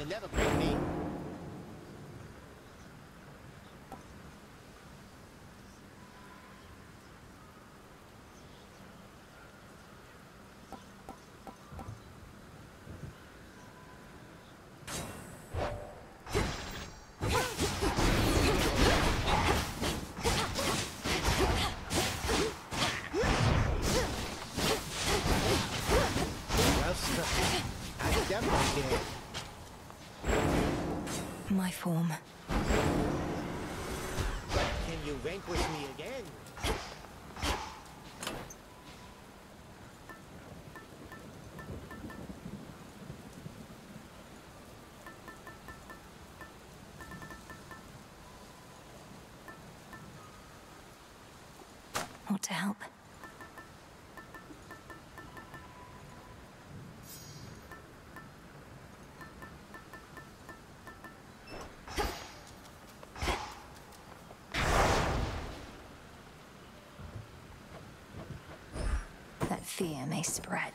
You'll never break me. My form. But can you vanquish me again? Want to help? That fear may spread.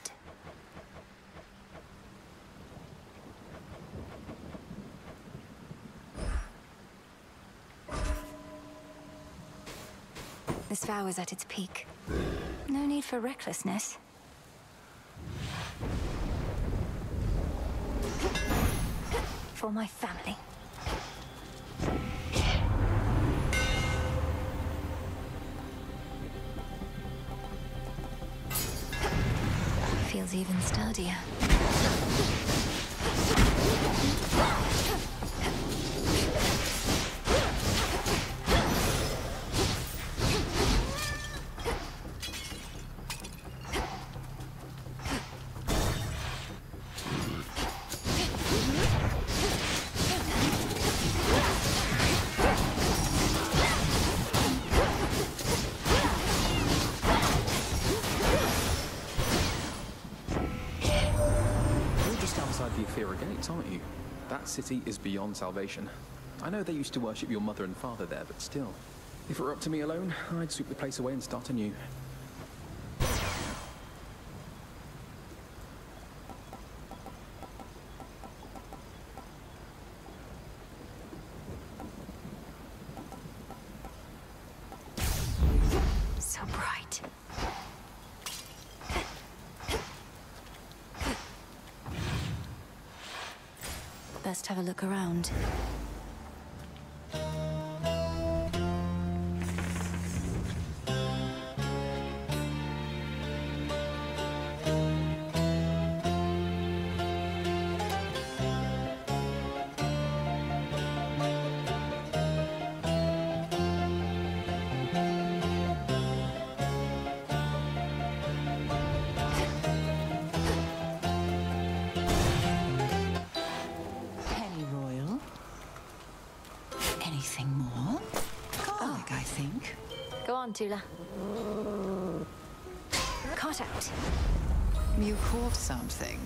This vow is at its peak. No need for recklessness. For my family. Feels even sturdier. Aren't you? That city is beyond salvation. I know they used to worship your mother and father there, but still. If it were up to me alone, I'd sweep the place away and start anew. So bright. Best have a look around. Anything more? Garlic, I think. Go on, Tula. Caught out. You caught something.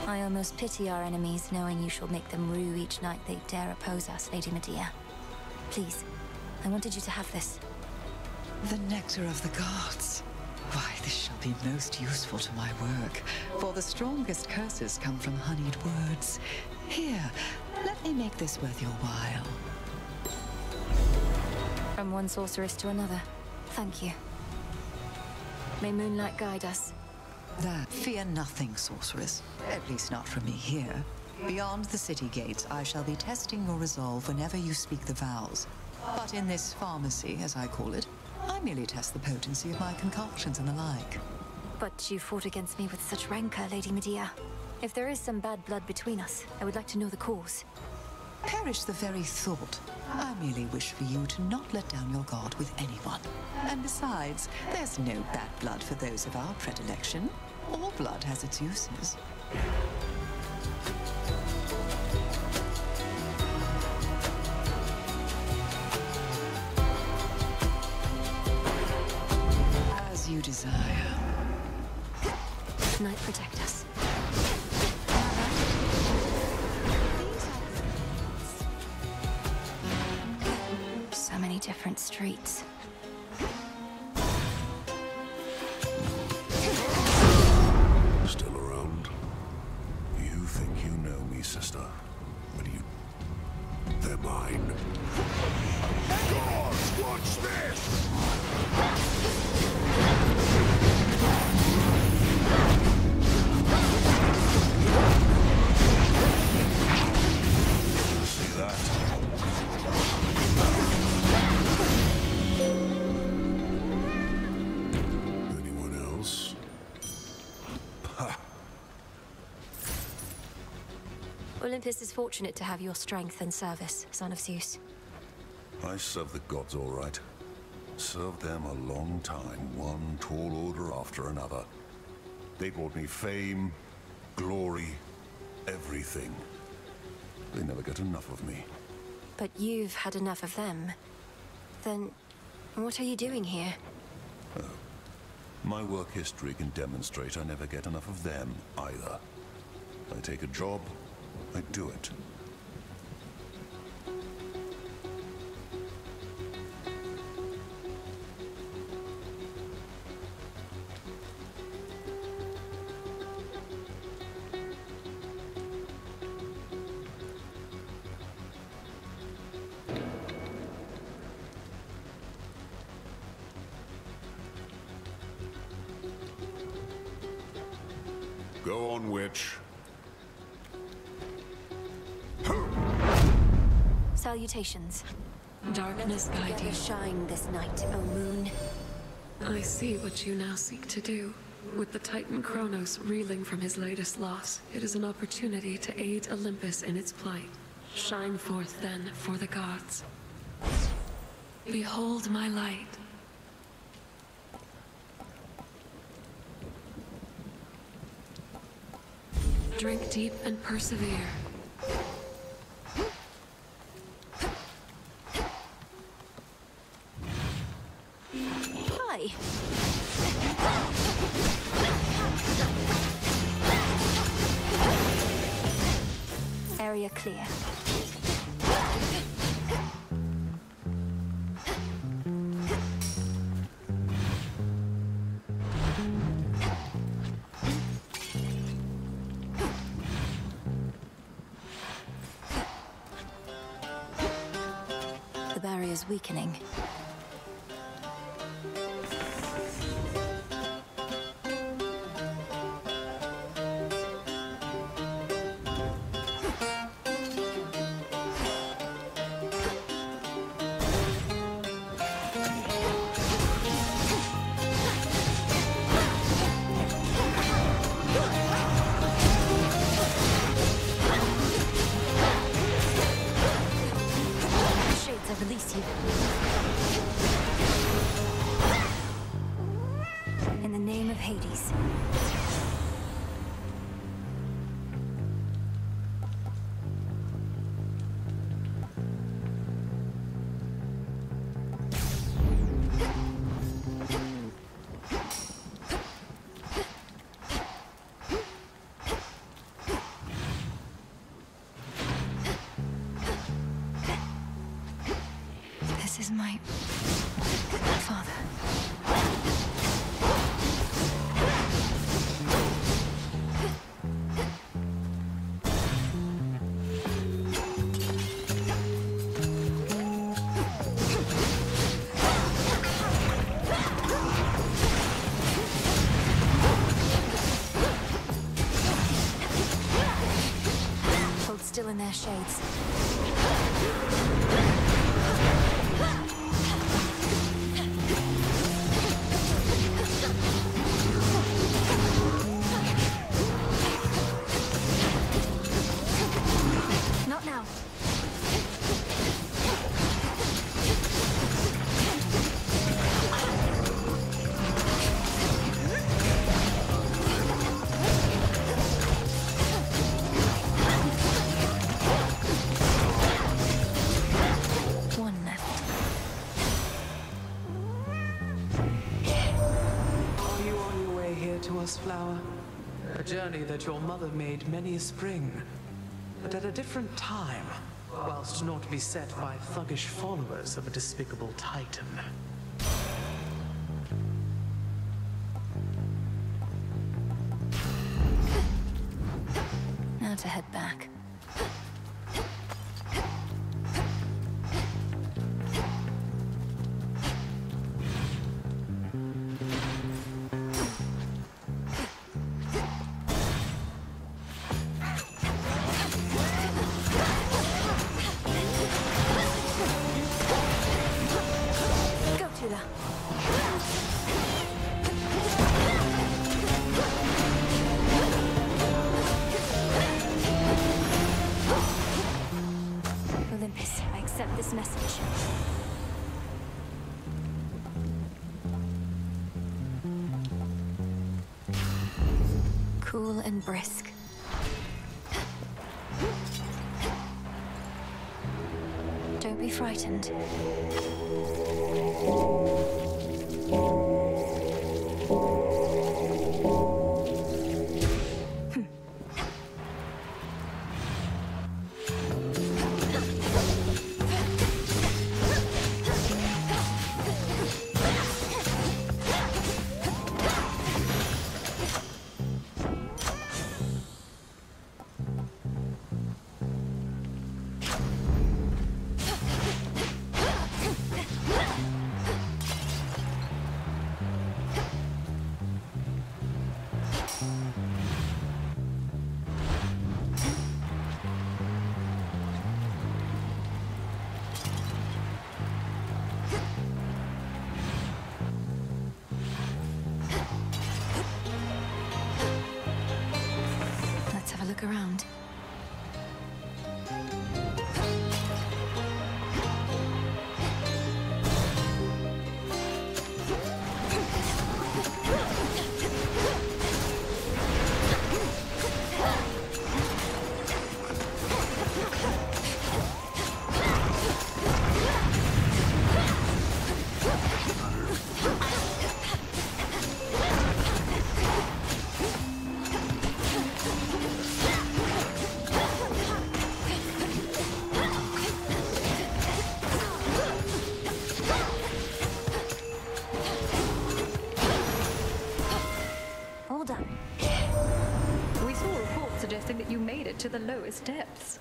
I almost pity our enemies, knowing you shall make them rue each night they dare oppose us, Lady Medea. Please, I wanted you to have this. The nectar of the gods. Why, this shall be most useful to my work, for the strongest curses come from honeyed words. Here, let me make this worth your while. From one sorceress to another. Thank you. May moonlight guide us. That fear nothing, sorceress. At least not from me here. Beyond the city gates, I shall be testing your resolve whenever you speak the vows. But in this pharmacy, as I call it, I merely test the potency of my concoctions and the like. But you fought against me with such rancor, Lady Medea. If there is some bad blood between us, I would like to know the cause. Perish the very thought. I merely wish for you to not let down your guard with anyone. And besides, there's no bad blood for those of our predilection. All blood has its uses. As you desire. Night protect us. different streets. Still around? You think you know me, sister? But you... They're mine. Gods, watch this! See that? Anyone else? Ha! Olympus is fortunate to have your strength and service, son of Zeus. I serve the gods all right. Served them a long time, one tall order after another. They brought me fame, glory, everything. They never get enough of me. But you've had enough of them. Then, what are you doing here? My work history can demonstrate I never get enough of them, either. I take a job, I do it. Go on, witch. Salutations. Darkness guide Together you. shine this night, O moon. I see what you now seek to do. With the Titan Kronos reeling from his latest loss, it is an opportunity to aid Olympus in its plight. Shine forth then for the gods. Behold my light. Drink deep and persevere. Hi. Area clear. The barrier's weakening. Shades, I release you. In the name of Hades. This is my father. Hold still in their shades. Not now. One left. Are you on your way here to us, Flower? A journey that your mother made many a spring, but at a different time. whilst not beset by thuggish followers of a despicable Titan. Now to head back. Olympus, I accept this message. Cool and brisk. Don't be frightened. Let's have a look around. All done. We saw reports suggesting that you made it to the lowest depths.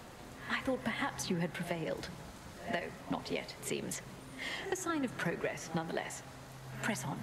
I thought perhaps you had prevailed. Though not yet, it seems. A sign of progress, nonetheless. Press on.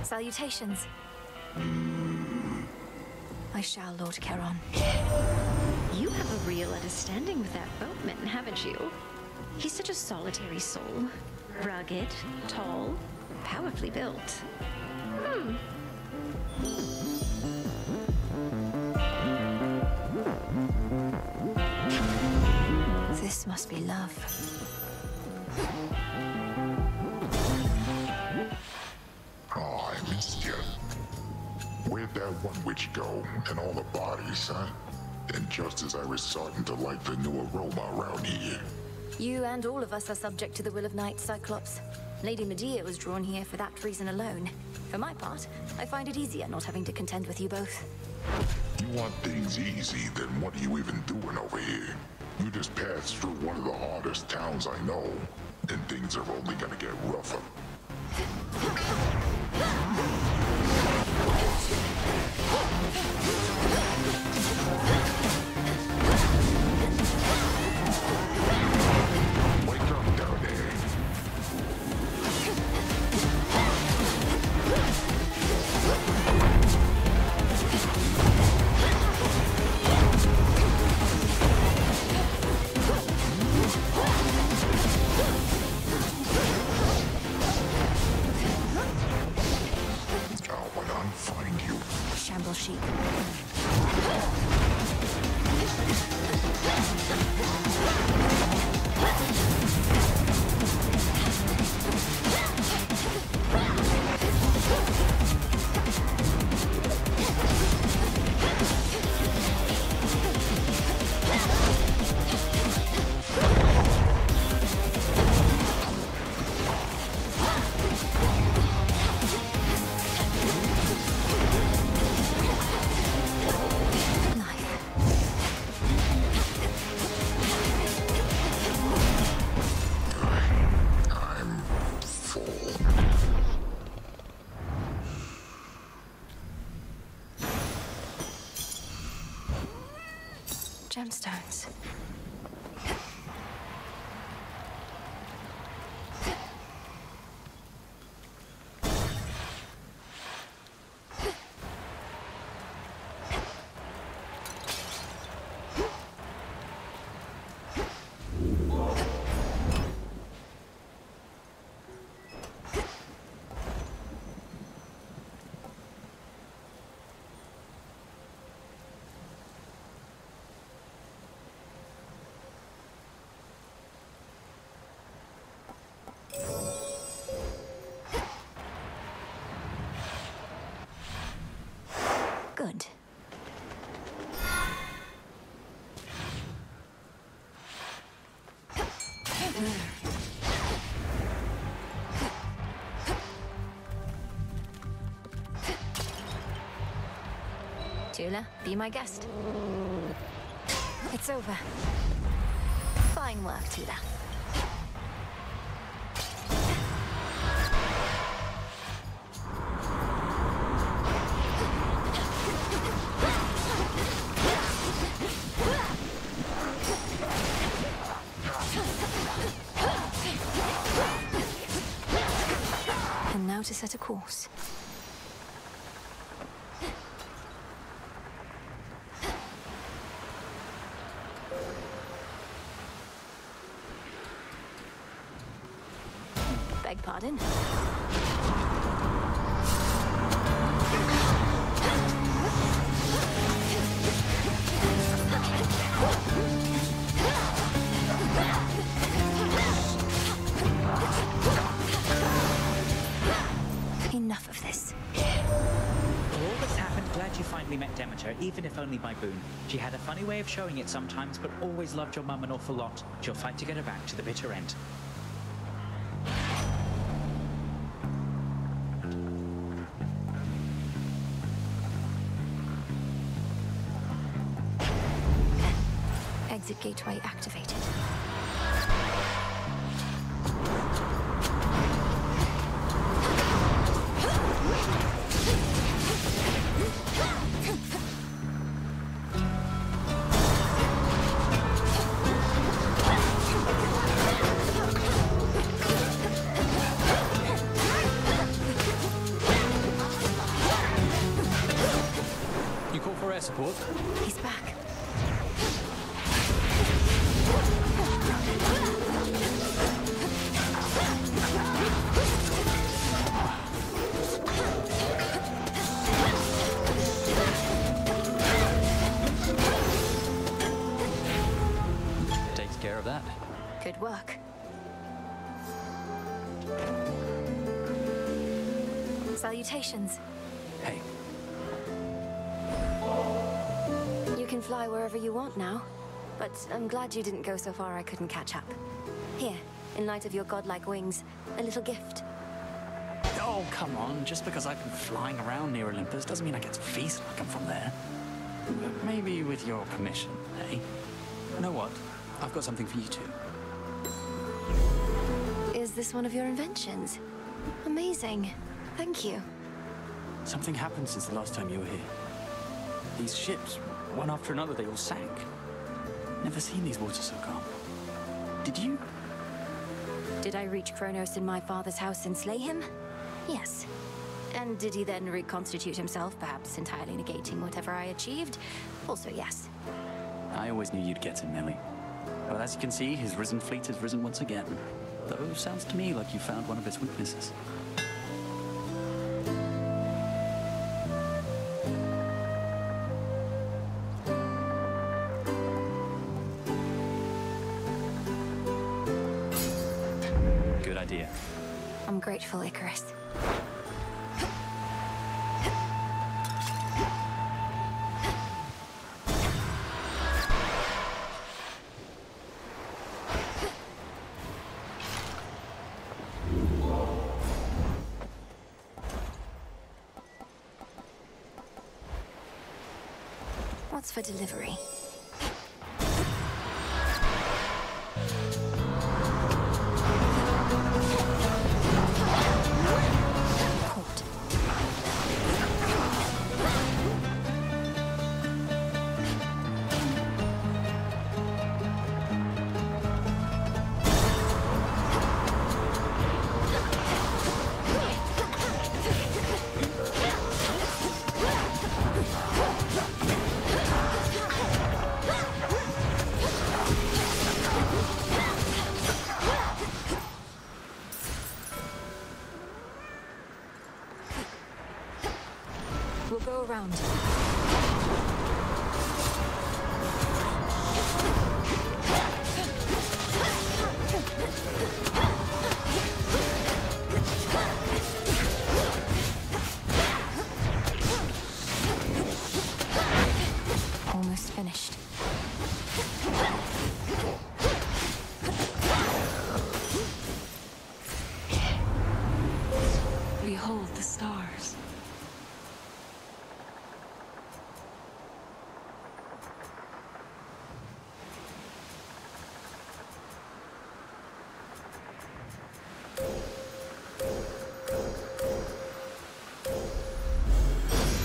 Salutations. I shall, Lord Charon. You have a real understanding with that boatman, haven't you? He's such a solitary soul. Rugged, tall, powerfully built. This must be love. Oh, I missed you. Where'd that one witch go? And all the bodies, huh? And just as I was starting to like the new aroma around here. You and all of us are subject to the will of night, Cyclops. Lady Medea was drawn here for that reason alone. For my part, I find it easier not having to contend with you both. You want things easy, then what are you even doing over here? You just passed through one of the hardest towns I know, and things are only gonna get rougher. Wake up down there. gemstones. Good. Tula, be my guest. It's over. Fine work, Tula. And now to set a course. Beg pardon? Enough of this. For all that's happened, glad you finally met Demeter, even if only by boon. She had a funny way of showing it sometimes, but always loved your mum an awful lot. She'll fight to get her back to the bitter end. Exit gateway activated. You call for air support? He's back. Takes care of that. Good work. Salutations. Hey, You can fly wherever you want now, but I'm glad you didn't go so far I couldn't catch up. Here, in light of your godlike wings, a little gift. Oh, come on. Just because I've been flying around near Olympus doesn't mean I get to feast like I'm from there. But maybe with your permission, eh? you know what? I've got something for you too. Is this one of your inventions? Amazing. Thank you. Something happened since the last time you were here. These ships, one after another, they all sank. Never seen these waters so calm. Did you? Did I reach Kronos in my father's house and slay him? Yes. And did he then reconstitute himself, perhaps entirely negating whatever I achieved? Also yes. I always knew you'd get him, Millie. But as you can see, his risen fleet has risen once again. Though sounds to me like you found one of its weaknesses. Good idea. I'm grateful, Icarus. What's for delivery? Port. around. Almost finished. Behold the stars.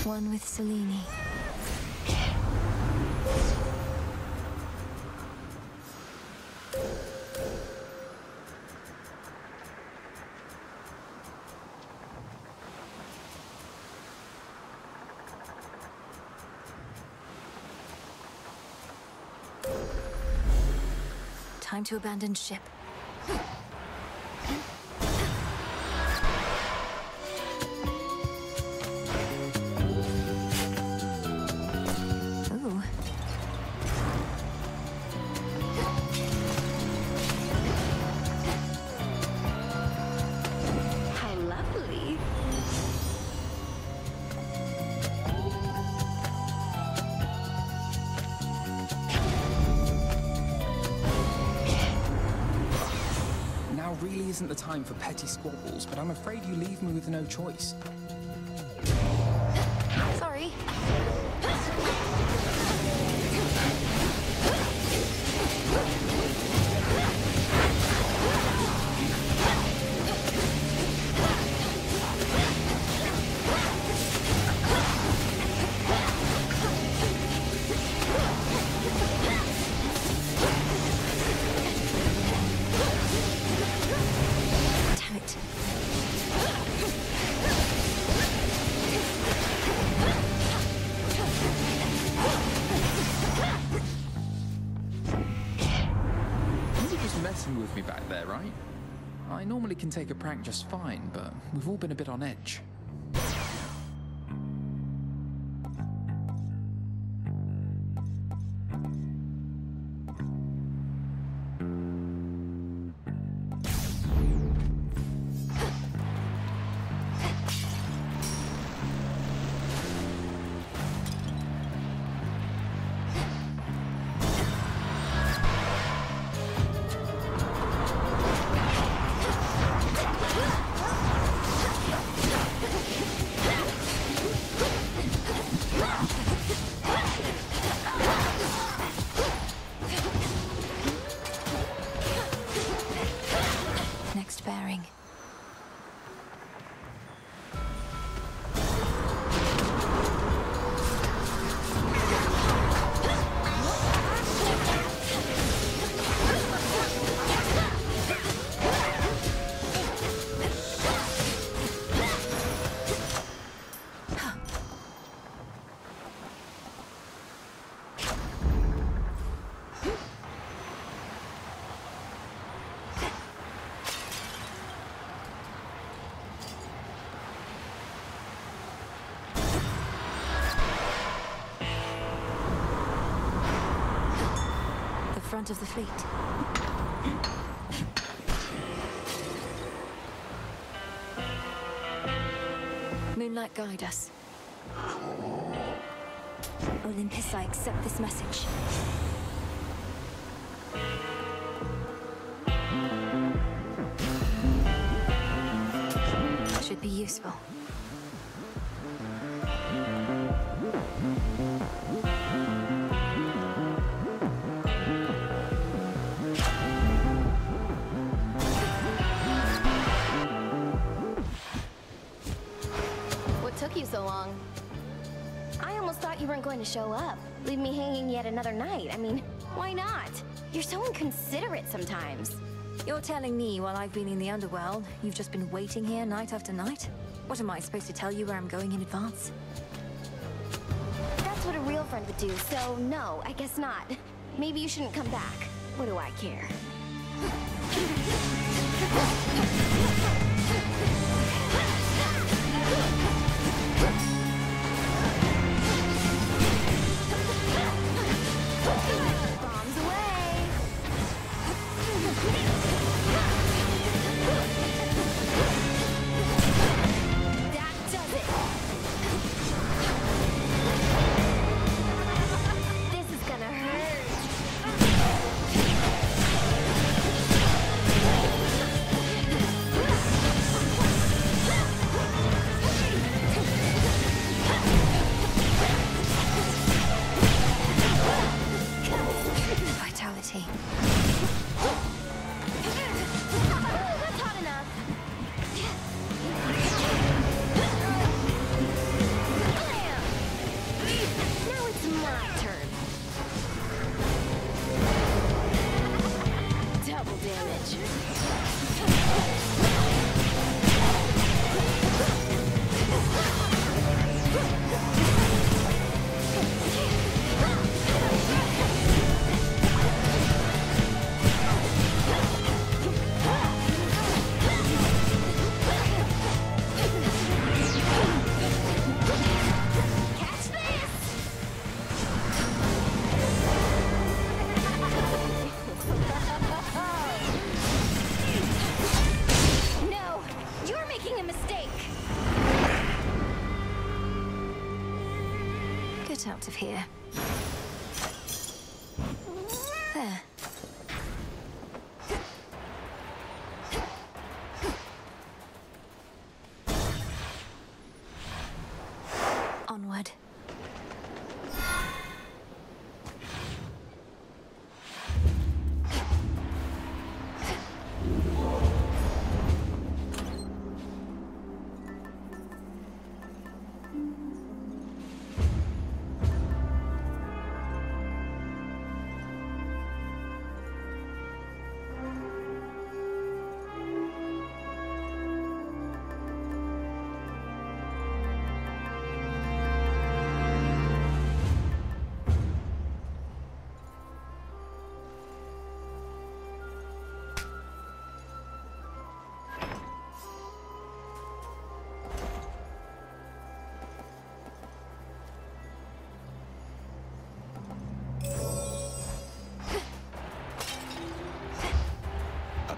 One with Selene. Time to abandon ship. Ooh. How lovely. Now really isn't the time for petty squabbles, but I'm afraid you leave me with no choice. Sorry. Damn it. You were just messing with me back there, right? I normally can take a prank just fine, but we've all been a bit on edge. Next bearing. Front of the fleet. Moonlight, guide us. Olympus, I accept this message. Should be useful. Took you so long? I almost thought you weren't going to show up. Leave me hanging yet another night. I mean, why not? You're so inconsiderate sometimes. You're telling me while I've been in the underworld, you've just been waiting here night after night? What am I supposed to tell you where I'm going in advance? That's what a real friend would do, so no, I guess not. Maybe you shouldn't come back. What do I care? plenty. That's hot enough. Now it's my turn. Double damage. Catch this! No, you're making a mistake. Get out of here. There. Onward.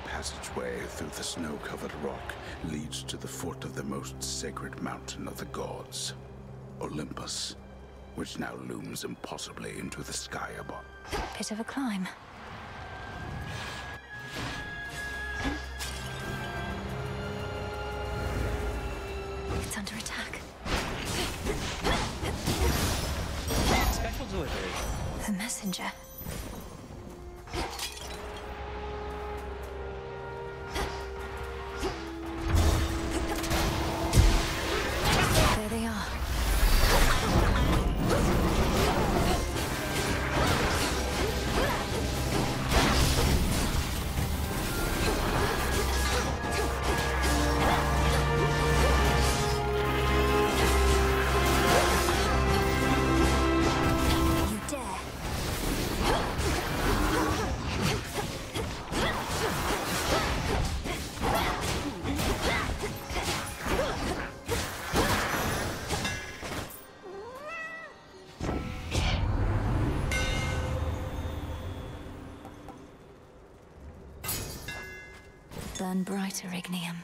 Passageway through the snow-covered rock leads to the foot of the most sacred mountain of the gods, Olympus, which now looms impossibly into the sky above. Bit of a climb. It's under attack. Special delivery. The messenger. There they are. You dare. Burn brighter, Ignium.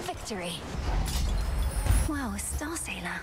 Victory! Wow, a Star Sailor.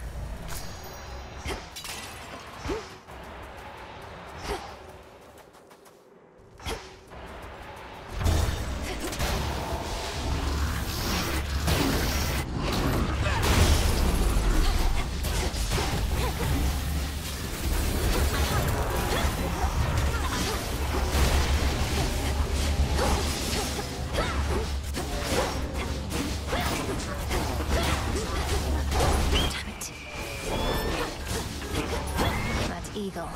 Eagle.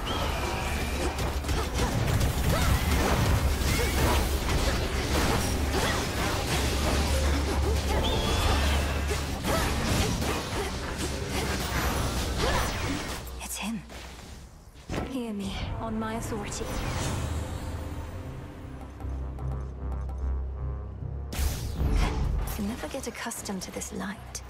It's him. Hear me, on my authority. You'll never get accustomed to this light.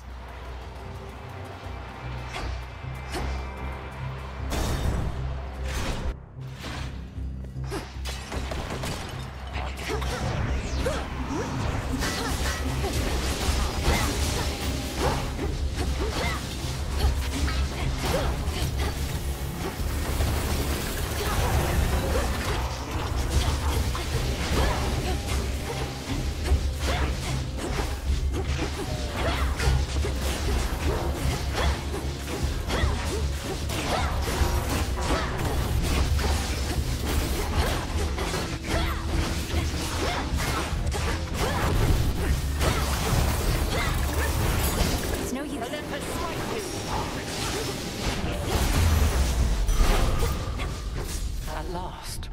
last.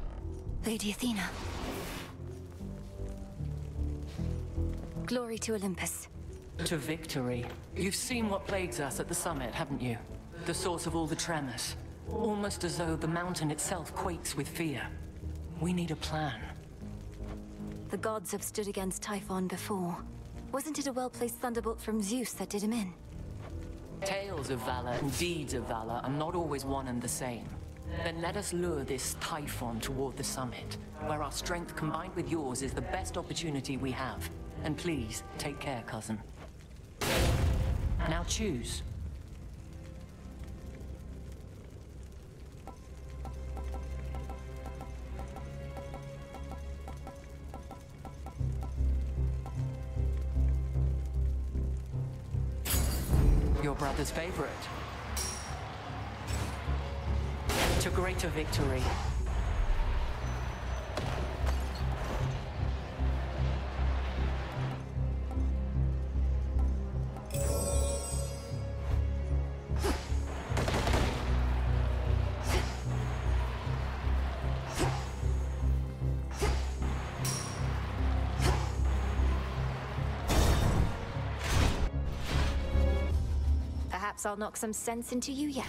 Lady Athena. Glory to Olympus. To victory. You've seen what plagues us at the summit, haven't you? The source of all the tremors. Almost as though the mountain itself quakes with fear. We need a plan. The gods have stood against Typhon before. Wasn't it a well-placed thunderbolt from Zeus that did him in? Tales of valor and deeds of valor are not always one and the same. Then let us lure this Typhon toward the summit, where our strength combined with yours is the best opportunity we have. And please, take care, cousin. Now choose. Your brother's favorite. To greater victory. Perhaps I'll knock some sense into you yet.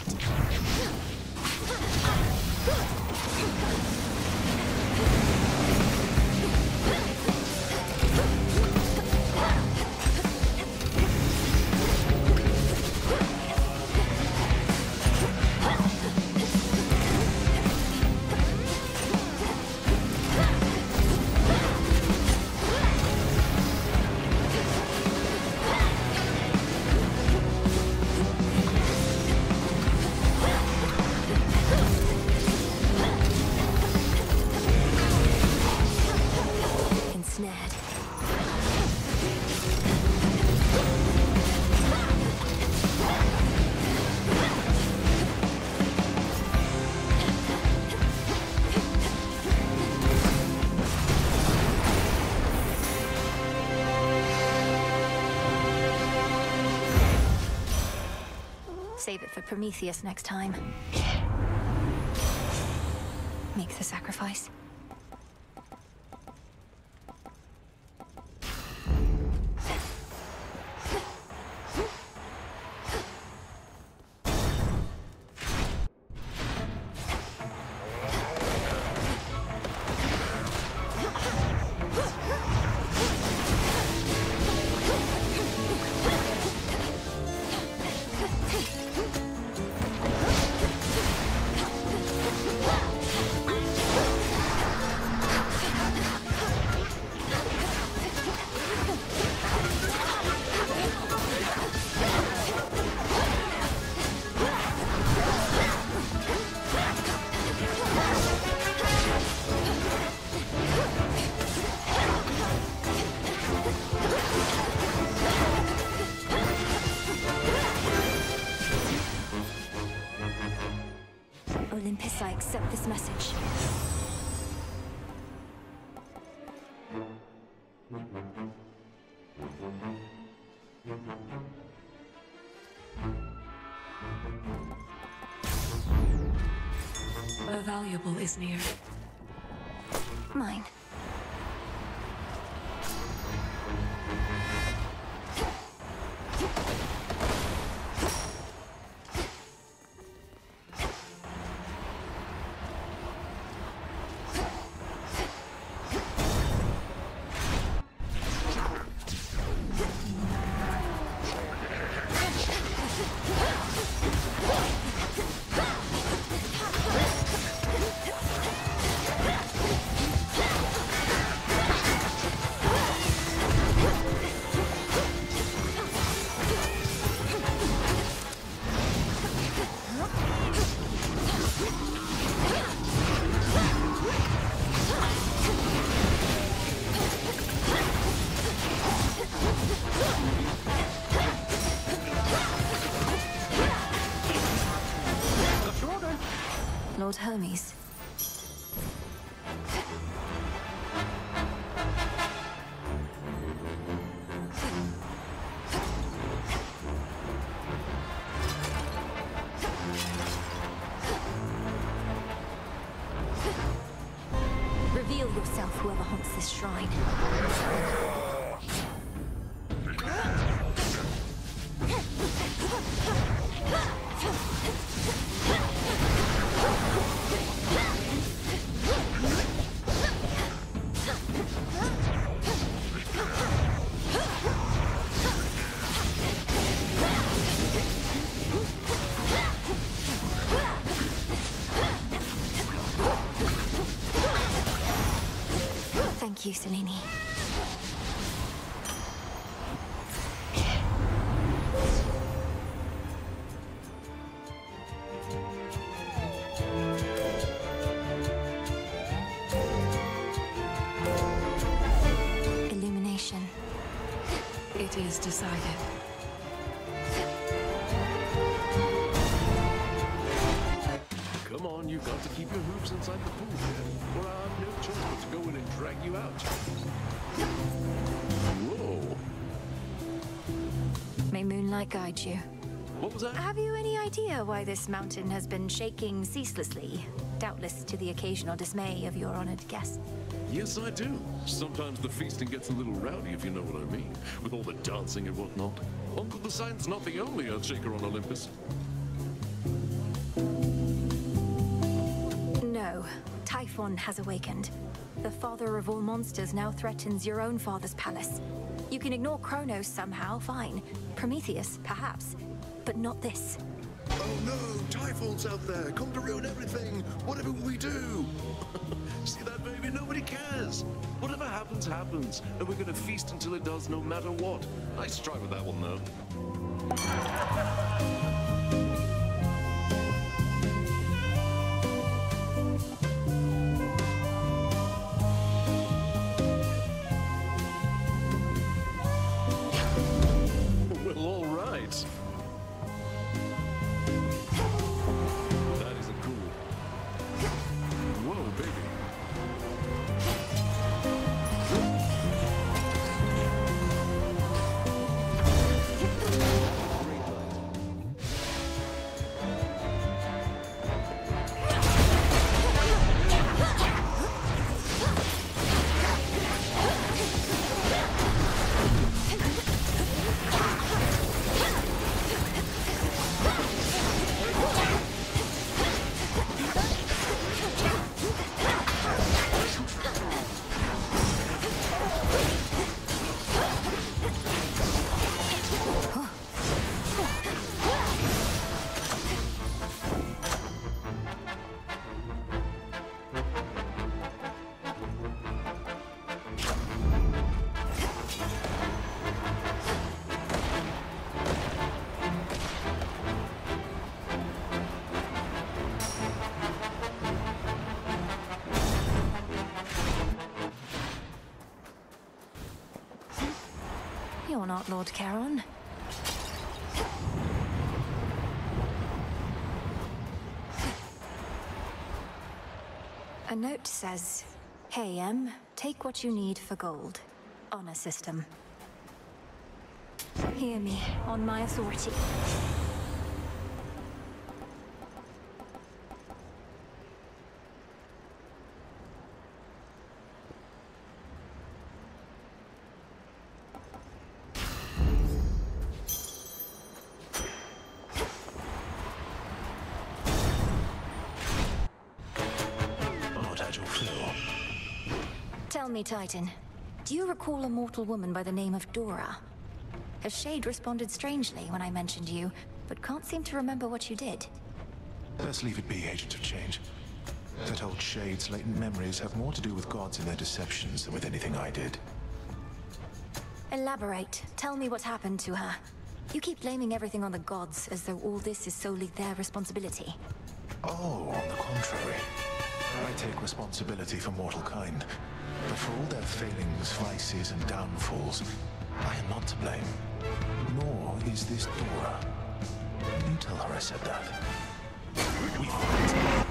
Save it for Prometheus next time. Make the sacrifice. Olympus, I accept this message. The valuable is near. Mine. Lord Hermes. Kill yourself, whoever haunts this shrine. Thank you, Selene. Illumination. It is decided. Come on, you've got to keep your hooves inside the pool here, or I have no choice but to go in and drag you out. Whoa. May moonlight guide you. What was that? Have you any idea why this mountain has been shaking ceaselessly? Doubtless to the occasional dismay of your honored guests. Yes, I do. Sometimes the feasting gets a little rowdy, if you know what I mean, with all the dancing and whatnot. Uncle the Sign's not the only Earthshaker on Olympus. No, Typhon has awakened. The father of all monsters now threatens your own father's palace. You can ignore Kronos somehow, fine. Prometheus, perhaps. But not this. Oh no, Typhon's out there, come to ruin everything. Whatever will we do? See that, baby? Nobody cares. Whatever happens, happens. And we're gonna feast until it does, no matter what. Nice try with that one, though. Well, all right. That isn't cool. Whoa, baby. You're not Lord Charon. A note says, "Hey, M, take what you need for gold. Honor system." Hear me, on my authority. Tell me, Titan, do you recall a mortal woman by the name of Dora? Her shade responded strangely when I mentioned you, but can't seem to remember what you did. Let's leave it be, Agent of Change. That old shade's latent memories have more to do with gods and their deceptions than with anything I did. Elaborate. Tell me what happened to her. You keep blaming everything on the gods, as though all this is solely their responsibility. Oh, on the contrary. I take responsibility for mortal kind. But for all their failings, vices, and downfalls, I am not to blame. Nor is this Dora. You tell her I said that. We fight.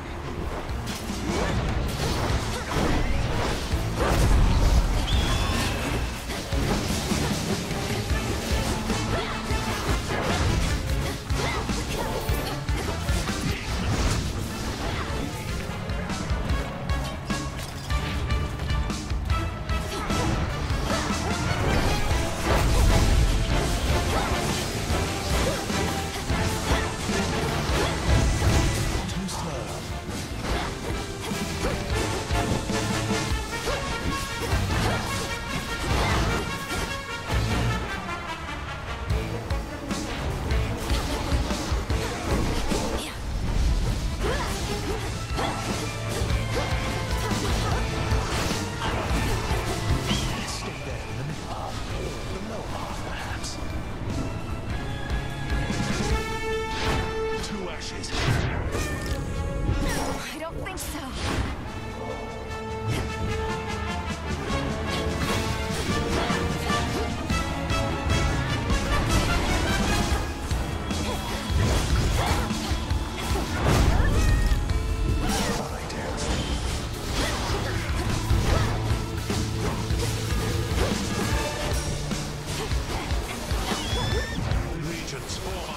don't think so. Legions form.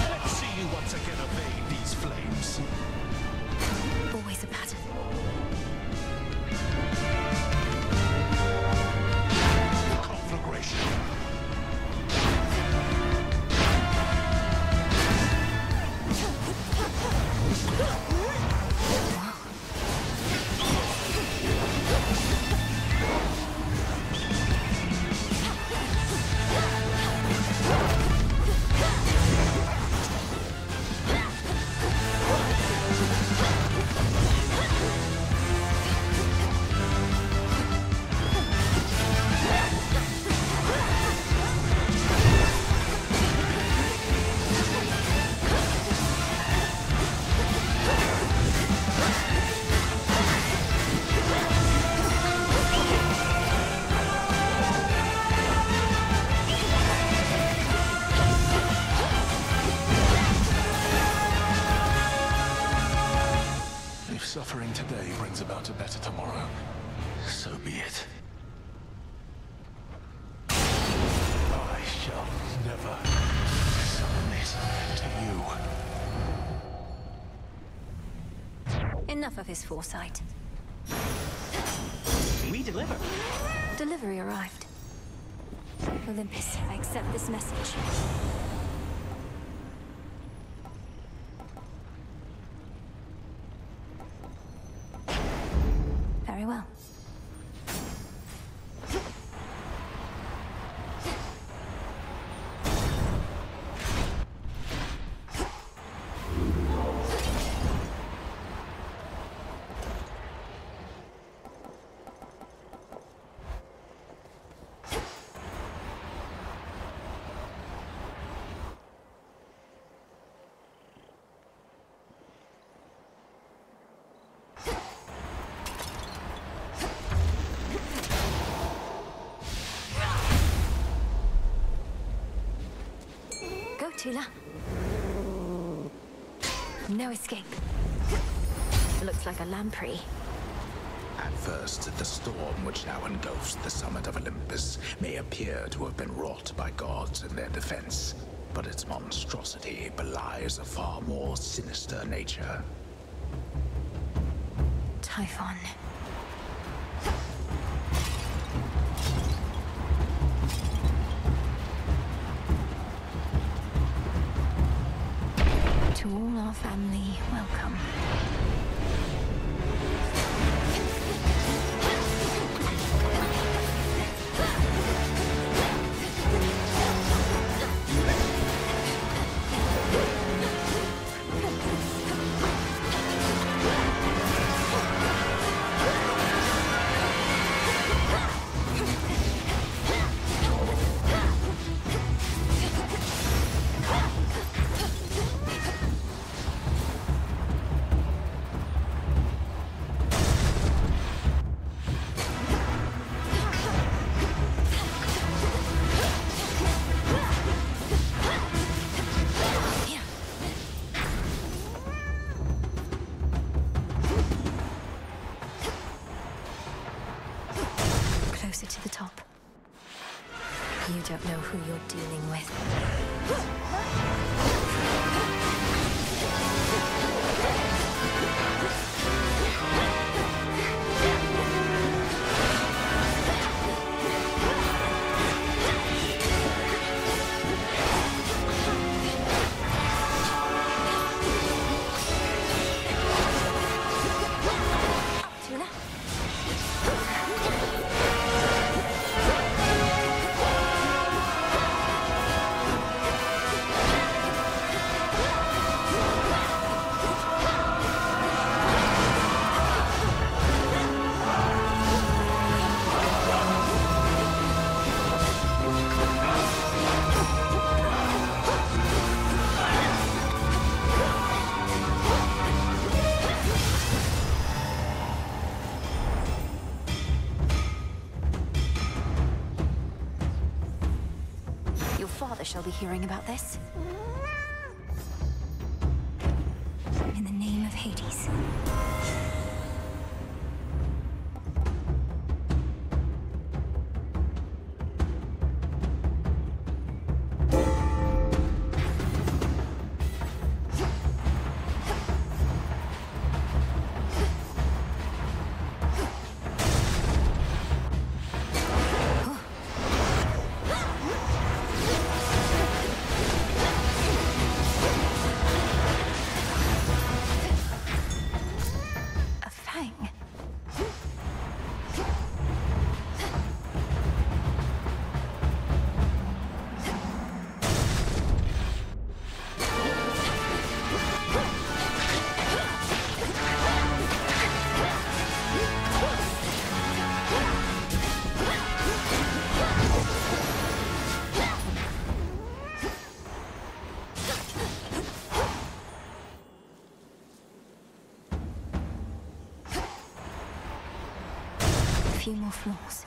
Let's see you once again evade these flames. Always a pattern. Conflagration. If suffering today brings about a better tomorrow, so be it. I shall never submit to you. Enough of his foresight. We deliver. Delivery arrived. Olympus, I accept this message. Very well. Go, Tula. No escape. Looks like a lamprey. At first, the storm which now engulfs the summit of Olympus may appear to have been wrought by gods in their defense, but its monstrosity belies a far more sinister nature. Typhon. To all our family, welcome. Closer to the top. You don't know who you're dealing with. father shall be hearing about this. In the name of Hades. A few more floors.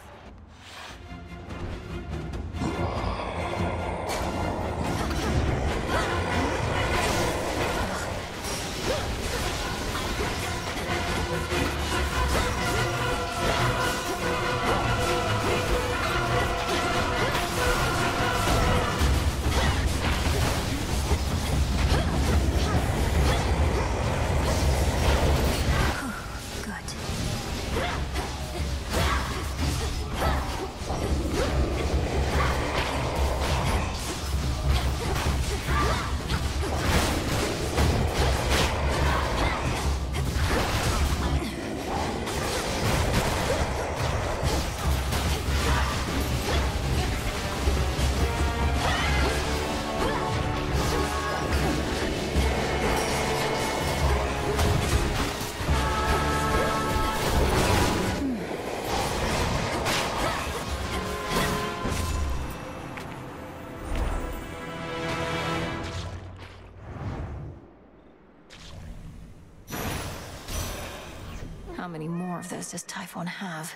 How many more of those does Typhon have?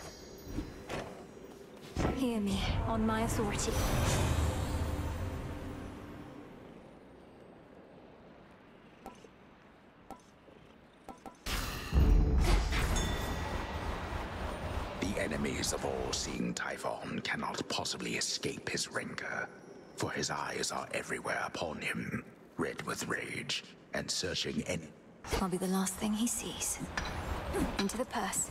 Hear me, on my authority. The enemies of all-seeing Typhon cannot possibly escape his rancor, for his eyes are everywhere upon him, red with rage, and searching any... I'll be the last thing he sees. Into the purse.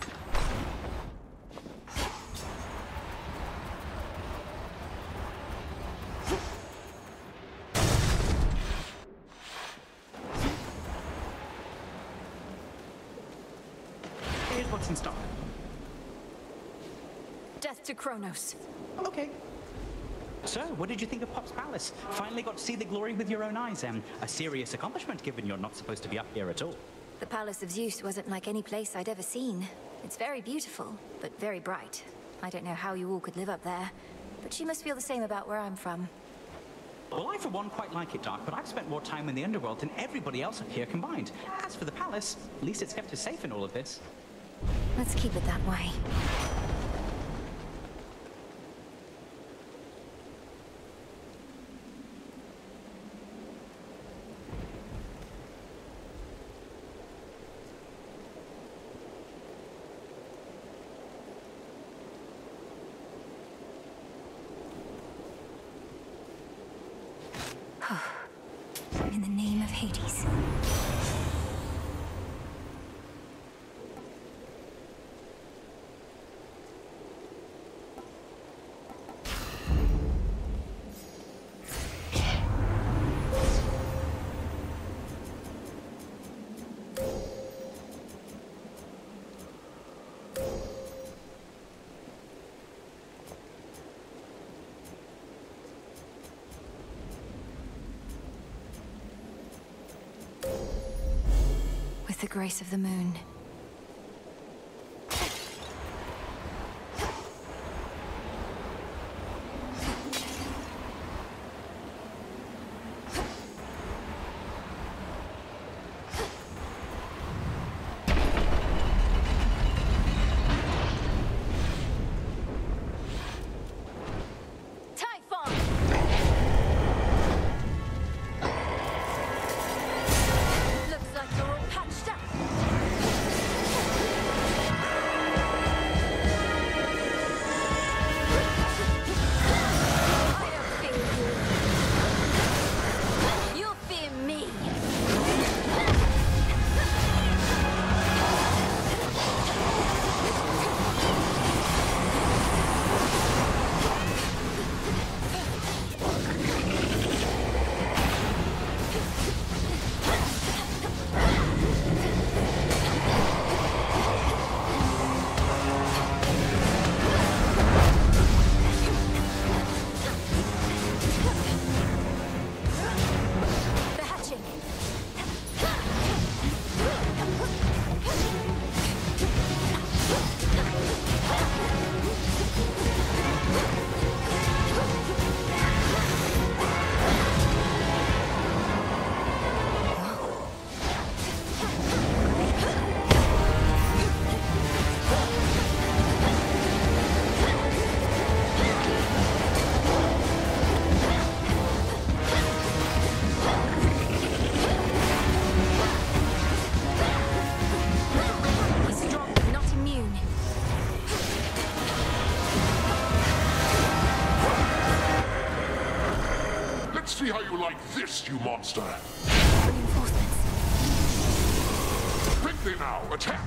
Here's what's in stock. Death to Kronos. Okay. So, what did you think of Pop's Palace? Finally got to see the glory with your own eyes, a serious accomplishment given you're not supposed to be up here at all. The Palace of Zeus wasn't like any place I'd ever seen. It's very beautiful, but very bright. I don't know how you all could live up there, but you must feel the same about where I'm from. Well, I for one quite like it, Dark, but I've spent more time in the underworld than everybody else up here combined. As for the palace, at least it's kept us safe in all of this. Let's keep it that way. In the name of Hades. With the grace of the moon. Typhon! See how you like this, you monster! Reinforcements. Quickly now, attack!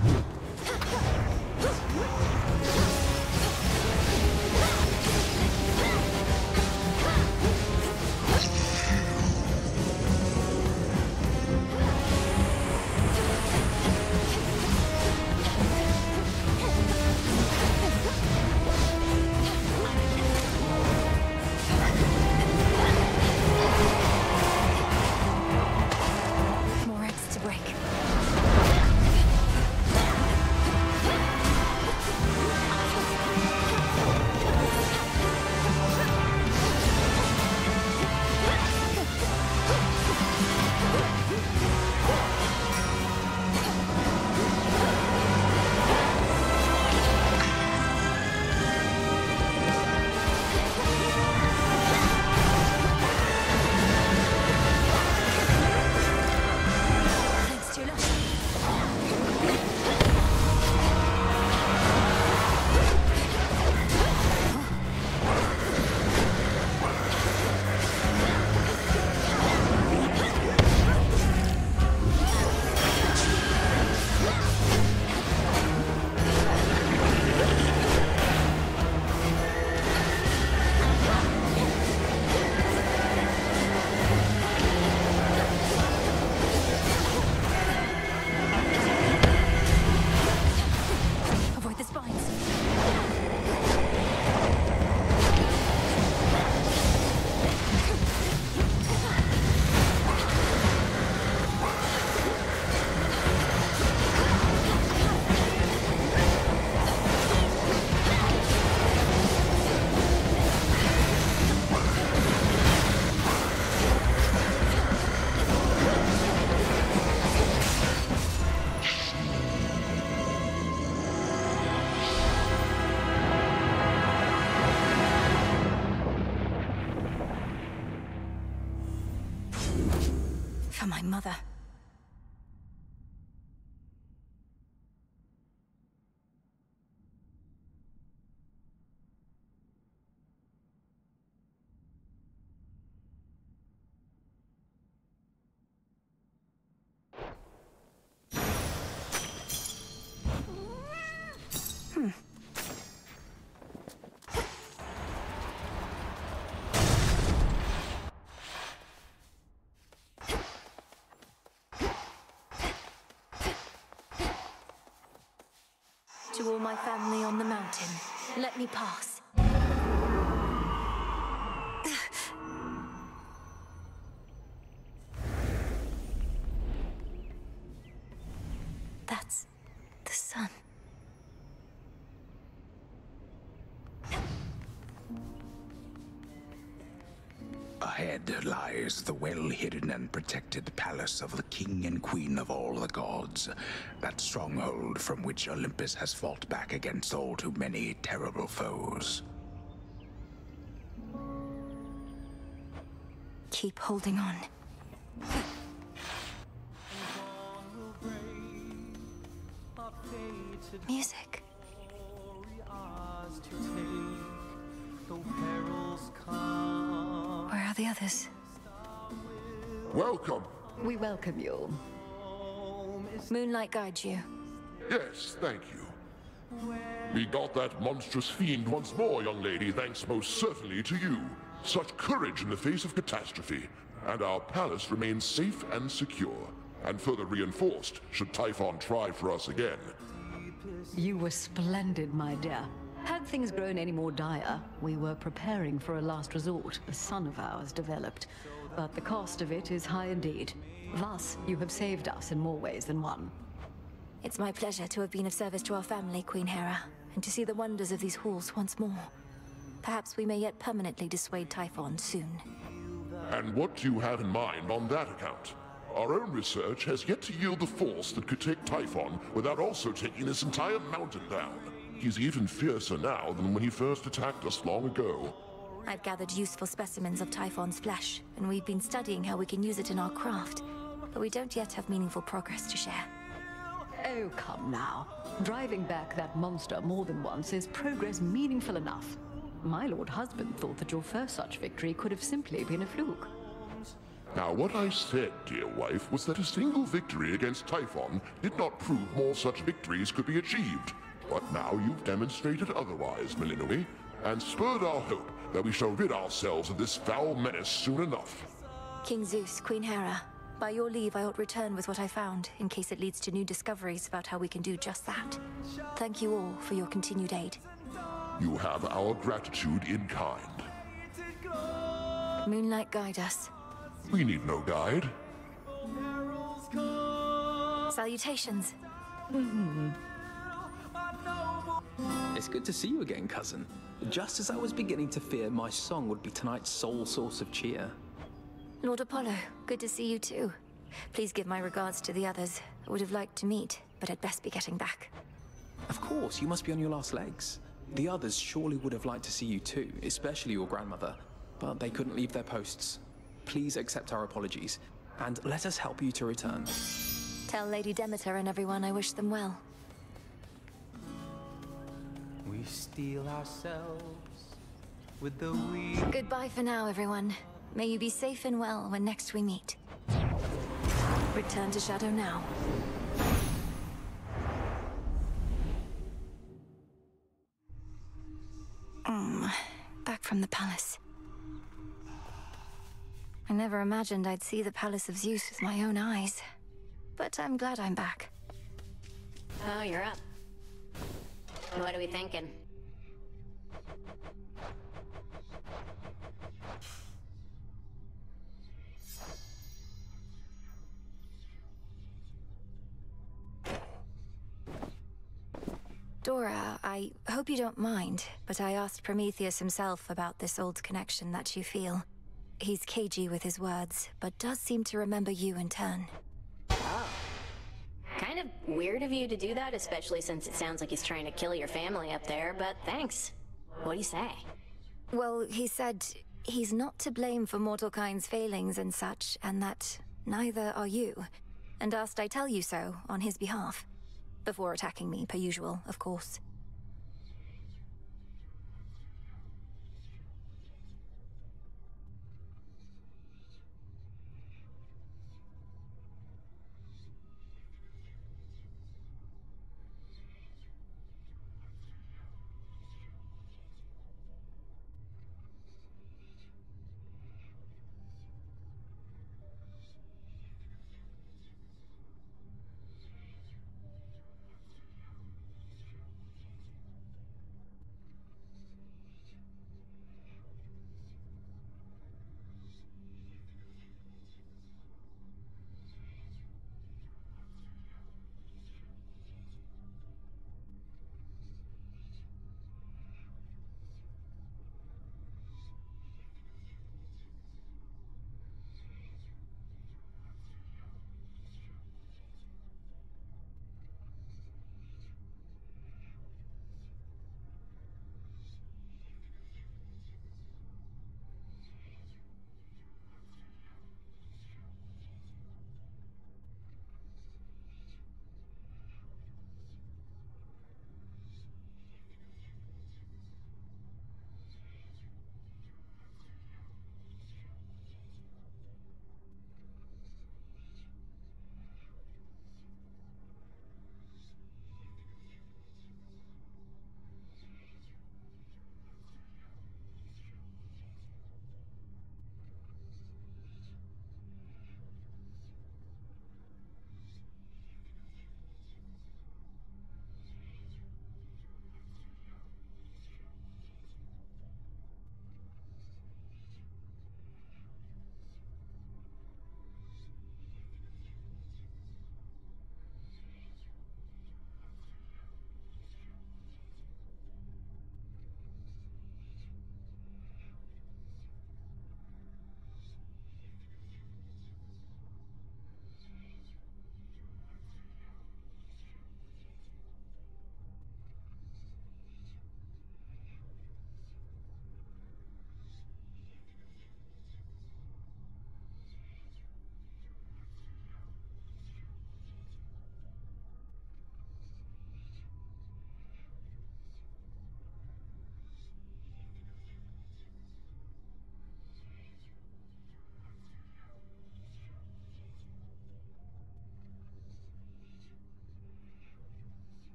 More eggs to break. Thanks, Tula. Avoid the spines. For my mother. To all my family on the mountain, let me pass. That's the sun. Ahead lies the well-hidden and protected palace of the king and queen of all the gods. That stronghold from which Olympus has fought back against all too many terrible foes. Keep holding on. Music. Where are the others? Welcome. We welcome you. Moonlight guides you. Yes, thank you. We got that monstrous fiend once more, young lady, thanks most certainly to you. Such courage in the face of catastrophe. And our palace remains safe and secure. And further reinforced, should Typhon try for us again. You were splendid, my dear. Had things grown any more dire, we were preparing for a last resort a son of ours developed. But the cost of it is high indeed. Thus, you have saved us in more ways than one. It's my pleasure to have been of service to our family, Queen Hera, and to see the wonders of these halls once more. Perhaps we may yet permanently dissuade Typhon soon. And what do you have in mind on that account? Our own research has yet to yield the force that could take Typhon without also taking this entire mountain down. He's even fiercer now than when he first attacked us long ago. I've gathered useful specimens of Typhon's flesh, and we've been studying how we can use it in our craft. But we don't yet have meaningful progress to share. Oh, come now. Driving back that monster more than once is progress meaningful enough. My lord husband thought that your first such victory could have simply been a fluke. Now, what I said, dear wife, was that a single victory against Typhon did not prove more such victories could be achieved. But now you've demonstrated otherwise, Melinoi, and spurred our hope that we shall rid ourselves of this foul menace soon enough. King Zeus, Queen Hera, by your leave I ought return with what I found, in case it leads to new discoveries about how we can do just that. Thank you all for your continued aid. You have our gratitude in kind. Moonlight, guide us. We need no guide. Salutations. It's good to see you again, cousin. Just as I was beginning to fear my song would be tonight's sole source of cheer. Lord Apollo, good to see you too. Please give my regards to the others. I would have liked to meet, but I'd best be getting back. Of course, you must be on your last legs. The others surely would have liked to see you too, especially your grandmother, but they couldn't leave their posts. Please accept our apologies, and let us help you to return. Tell Lady Demeter and everyone I wish them well. We steel ourselves with the wheel. Goodbye for now, everyone. May you be safe and well when next we meet. Return to Shadow now. Back from the palace. I never imagined I'd see the Palace of Zeus with my own eyes. But I'm glad I'm back. Oh, you're up. What are we thinking? Dora, I hope you don't mind, but I asked Prometheus himself about this old connection that you feel. He's cagey with his words, but does seem to remember you in turn. Oh. Kind of weird of you to do that, especially since it sounds like he's trying to kill your family up there, but thanks. What do you say? Well, he said he's not to blame for mortal kind's failings and such, and that neither are you, and asked I tell you so on his behalf. Before attacking me, per usual, of course.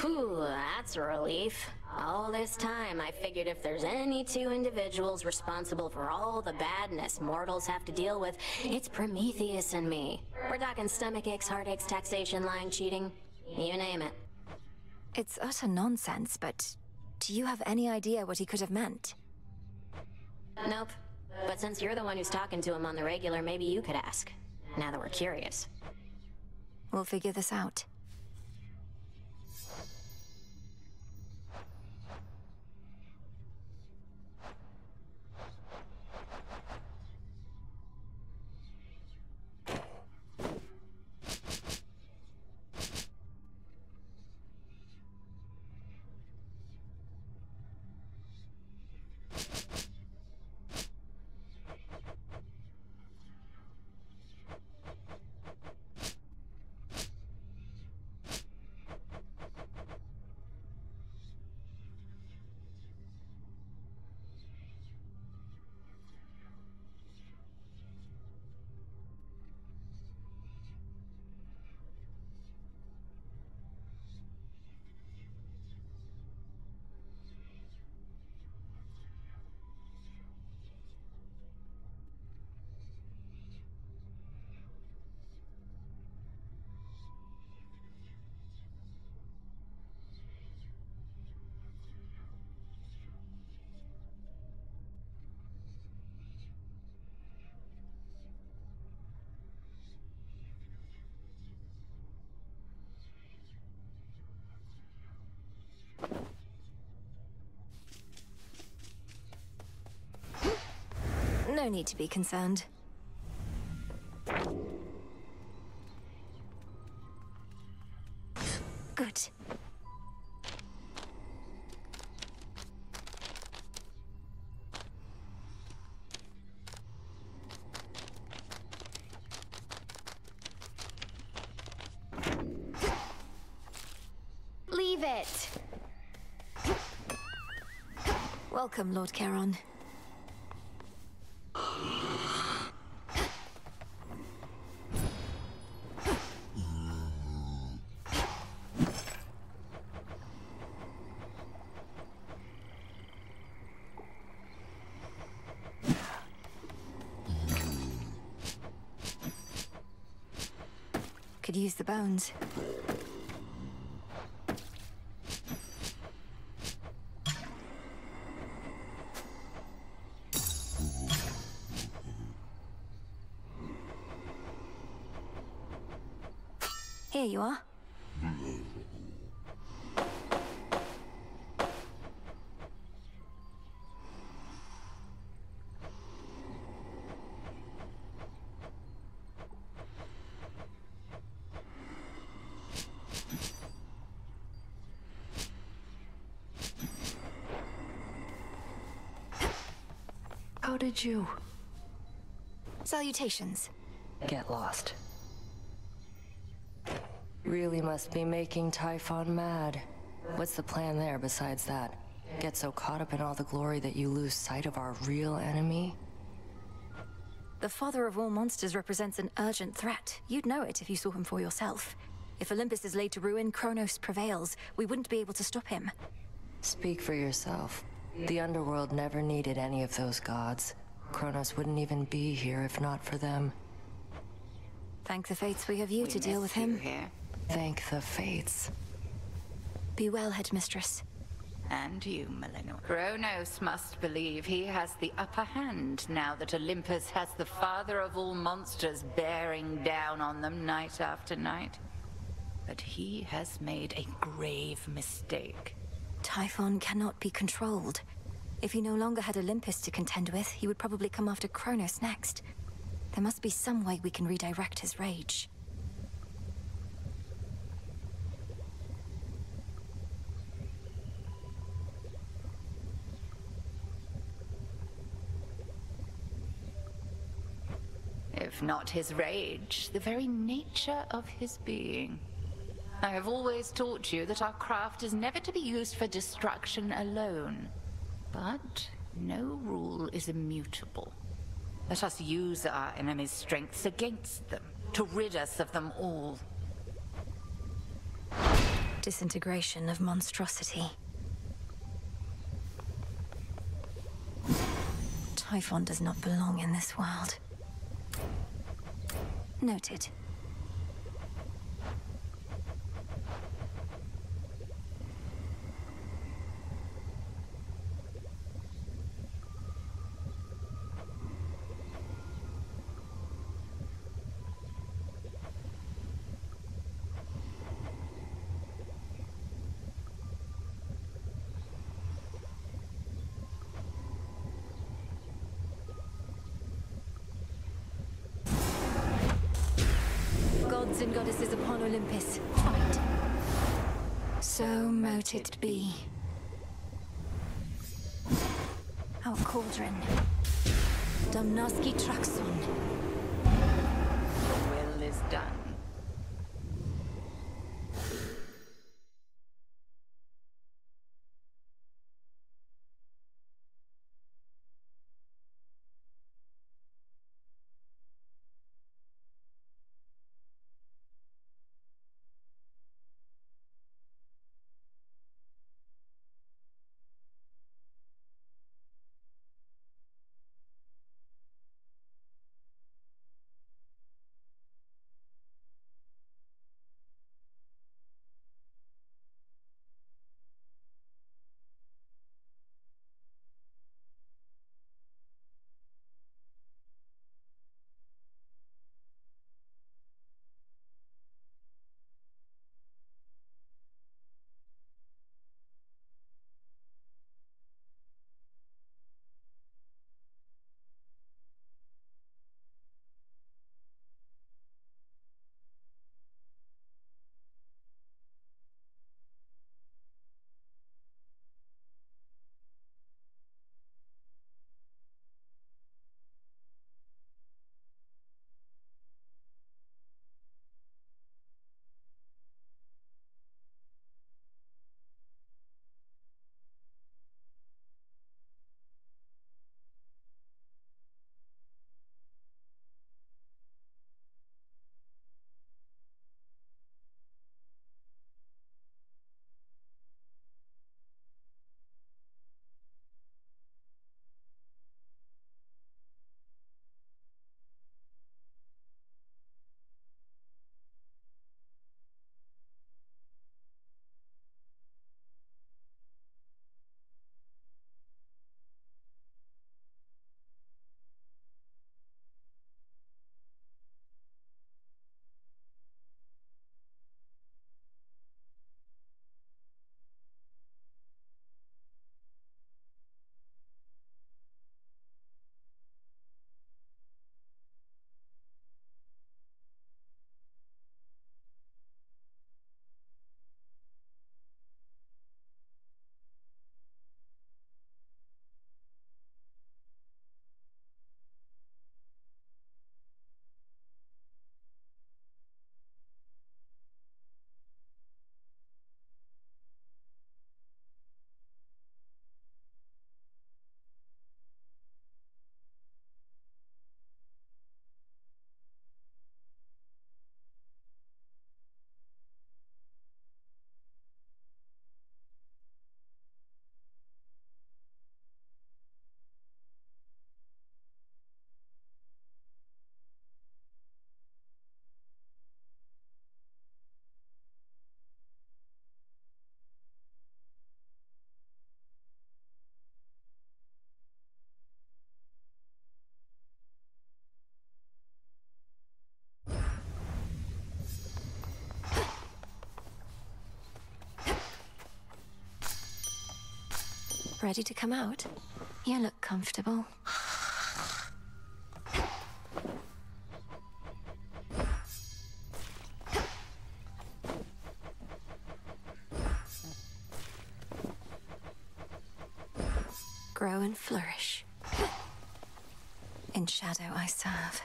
Whew, that's a relief. All this time, I figured if there's any two individuals responsible for all the badness mortals have to deal with, it's Prometheus and me. We're talking stomach aches, heartaches, taxation, lying, cheating. You name it. It's utter nonsense, but do you have any idea what he could have meant? Nope. But since you're the one who's talking to him on the regular, maybe you could ask. Now that we're curious. We'll figure this out. No need to be concerned. Good. Leave it! Welcome, Lord Charon. Could use the bones. Here you are. How did you? Salutations. Get lost. Really must be making Typhon mad. What's the plan there besides that? Get so caught up in all the glory that you lose sight of our real enemy? The father of all monsters represents an urgent threat. You'd know it if you saw him for yourself. If Olympus is laid to ruin, Kronos prevails. We wouldn't be able to stop him. Speak for yourself. The underworld never needed any of those gods. Kronos wouldn't even be here if not for them. Thank the fates we have you to deal with him. Thank the fates. Be well, Headmistress. And you, Melinor. Kronos must believe he has the upper hand now that Olympus has the father of all monsters bearing down on them night after night. But he has made a grave mistake. Typhon cannot be controlled. If he no longer had Olympus to contend with, he would probably come after Kronos next. There must be some way we can redirect his rage. If not his rage, the very nature of his being. I have always taught you that our craft is never to be used for destruction alone. But no rule is immutable. Let us use our enemy's strengths against them, to rid us of them all. disintegration of monstrosity. Typhon does not belong in this world. Noted. Gods and goddesses upon Olympus, fight. So mote it be. Our cauldron. Domnaski Traxon. The will is done. Ready to come out? You look comfortable. Grow and flourish. In shadow I serve.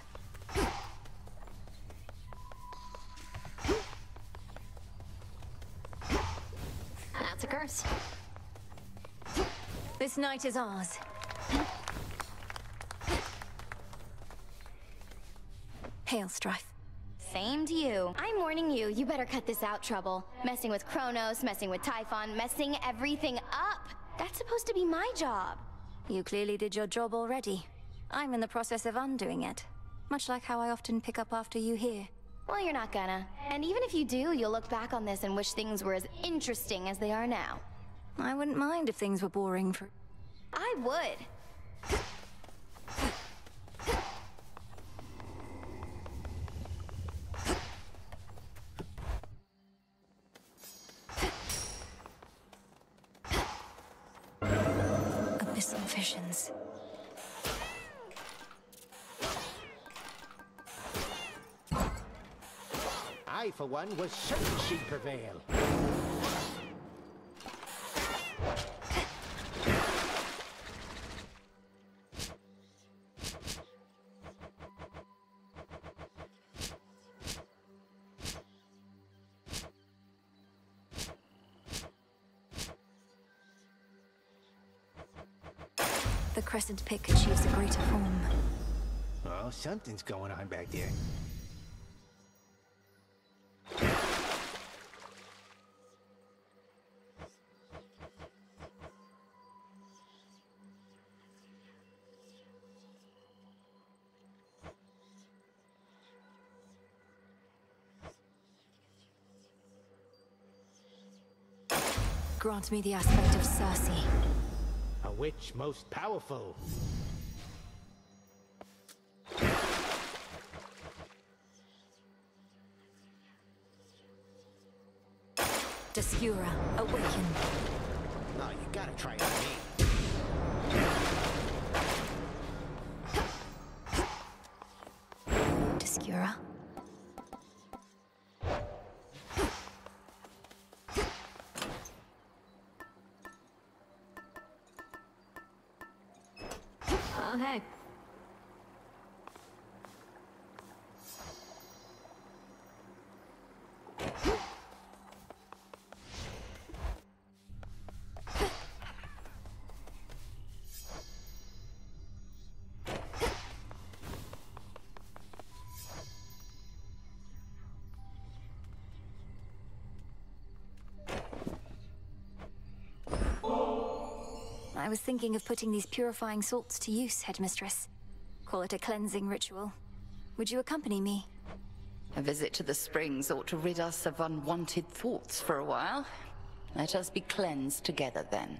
That's a curse. This night is ours. Hail, Strife. Same to you. I'm warning you, you better cut this out, Trouble. Messing with Kronos, messing with Typhon, messing everything up. That's supposed to be my job. You clearly did your job already. I'm in the process of undoing it. Much like how I often pick up after you here. Well, you're not gonna. And even if you do, you'll look back on this and wish things were as interesting as they are now. I wouldn't mind if things were boring for... I would. Abyssal visions. I, for one, was certain she'd prevail. The crescent pick achieves a greater form. Oh, something's going on back there. Grant me the aspect of Circe. A witch most powerful. Descura, awaken. Oh, you gotta try it on me. Descura. Oh, hey. I was thinking of putting these purifying salts to use, Headmistress. Call it a cleansing ritual. Would you accompany me? A visit to the springs ought to rid us of unwanted thoughts for a while. Let us be cleansed together then.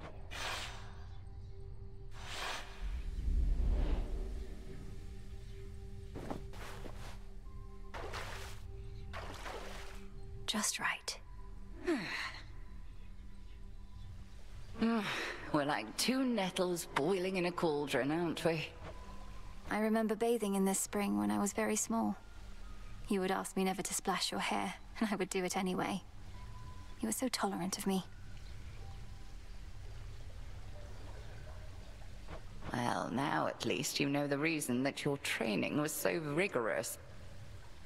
Just right. We're like two nettles boiling in a cauldron, aren't we? I remember bathing in this spring when I was very small. You would ask me never to splash your hair, and I would do it anyway. You were so tolerant of me. Well, now at least you know the reason that your training was so rigorous.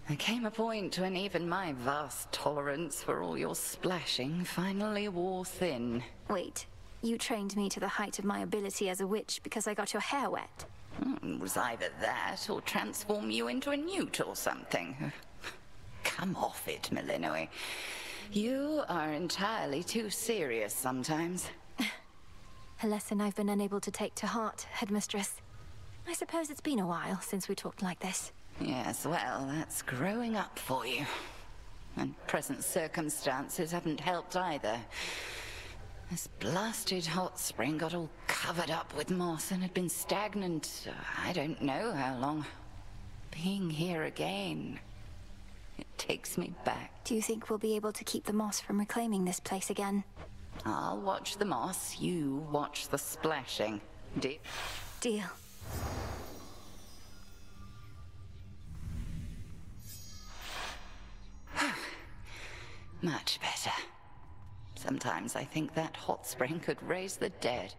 There came a point when even my vast tolerance for all your splashing finally wore thin. Wait, you trained me to the height of my ability as a witch because I got your hair wet? It was either that or transform you into a newt or something. Come off it, Millenoi. You are entirely too serious sometimes. A lesson I've been unable to take to heart, Headmistress. I suppose it's been a while since we talked like this. Yes, well, that's growing up for you. And present circumstances haven't helped either. This blasted hot spring got all covered up with moss and had been stagnant, I don't know how long. Being here again, it takes me back. Do you think we'll be able to keep the moss from reclaiming this place again? I'll watch the moss, you watch the splashing. Deal? Deal. Much better. Sometimes I think that hot spring could raise the dead.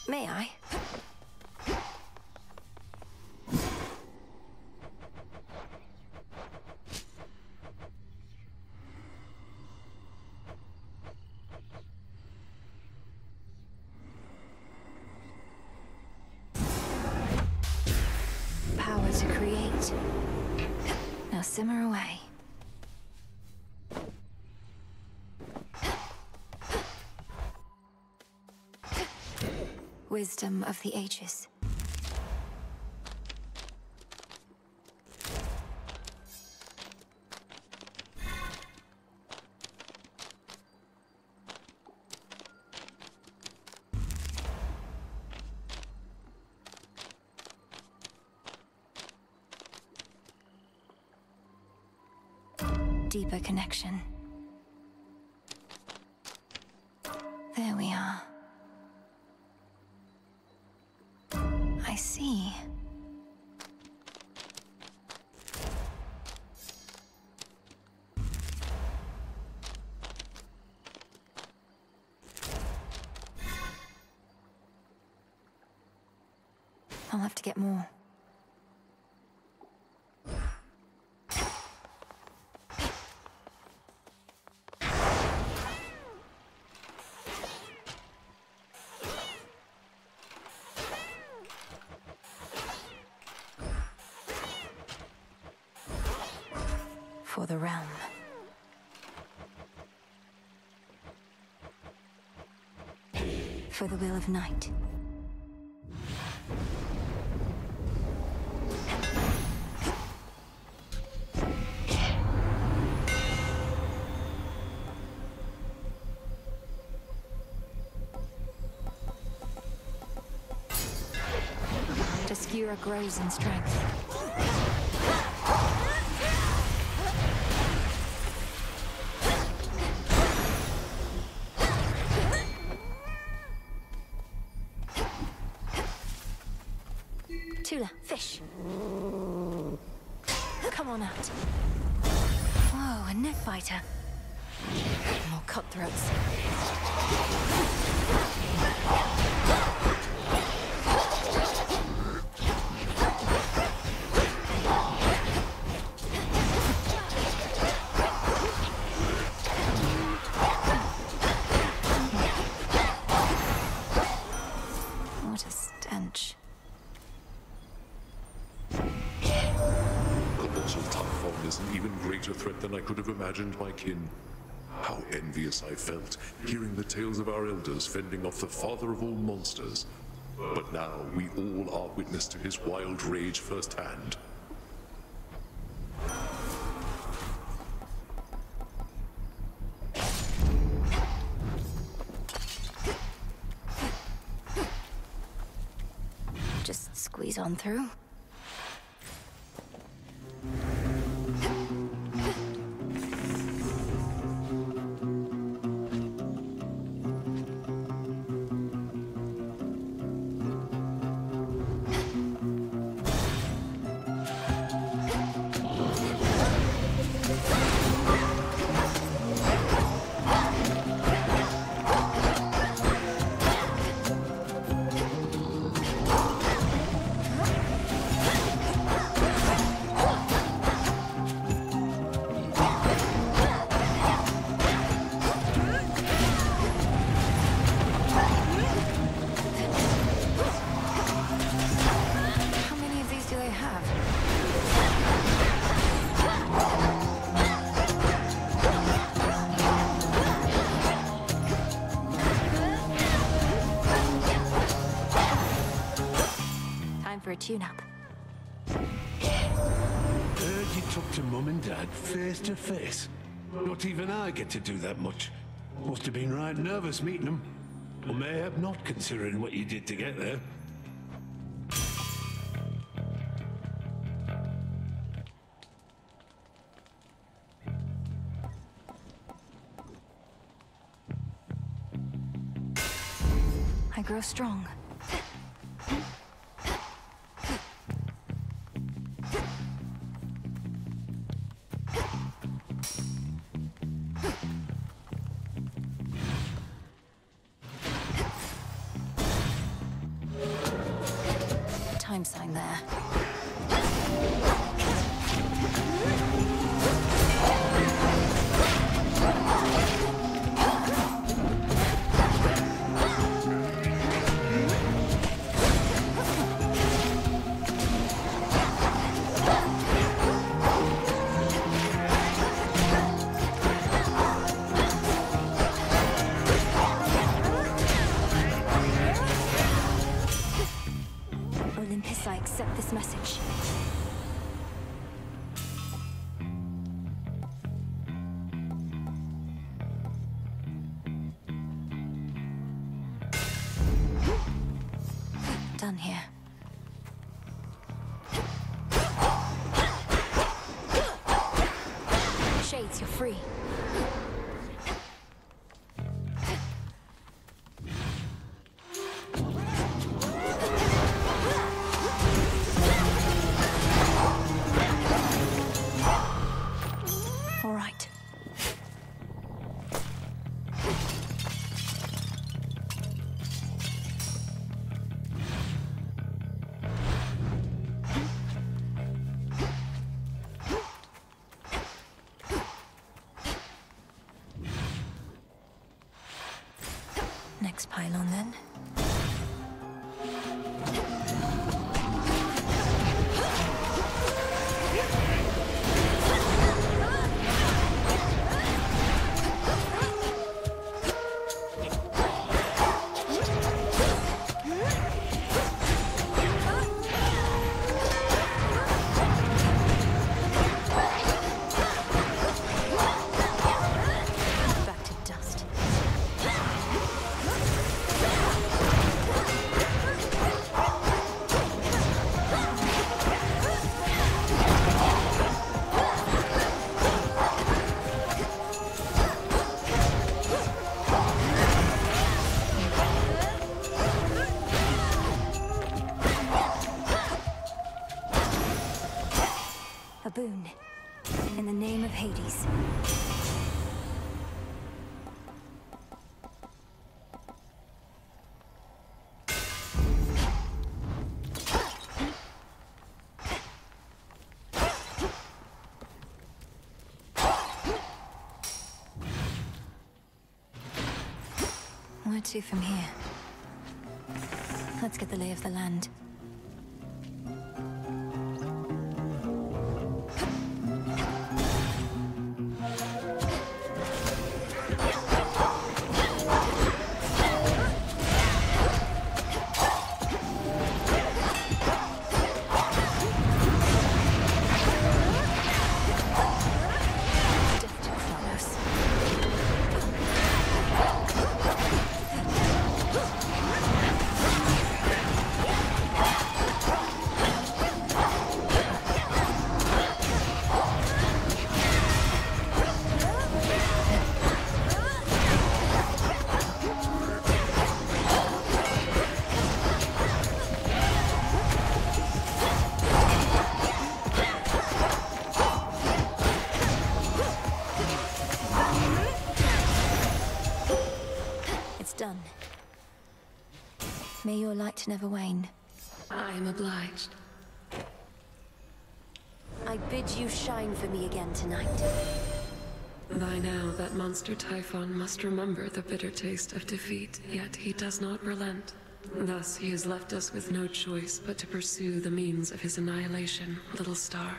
May I? simmer away. Wisdom of the ages. Deeper connection. There we are. I see. I'll have to get more. For the realm. For the will of night. Obscura grows in strength. Tula, fish. Come on out. Whoa, a neck biter. More cutthroats. What a stench. Colossal Typhon is an even greater threat than I could have imagined, my kin. How envious I felt, hearing the tales of our elders fending off the father of all monsters. But now we all are witness to his wild rage firsthand. Just squeeze on through. For a tune-up. Heard you talk to Mum and Dad face to face. Not even I get to do that much. Must have been right nervous meeting them. Or mayhap not, considering what you did to get there. I grow strong. Time sign there. this message. Done here. Shades, you're free. All right. Next pylon, then. Back to dust. A boon. In the name of Hades. Where to from here? Let's get the lay of the land. Done. May your light never wane. I am obliged. I bid you shine for me again tonight. By now, that monster Typhon must remember the bitter taste of defeat, yet he does not relent. Thus, he has left us with no choice but to pursue the means of his annihilation, little star.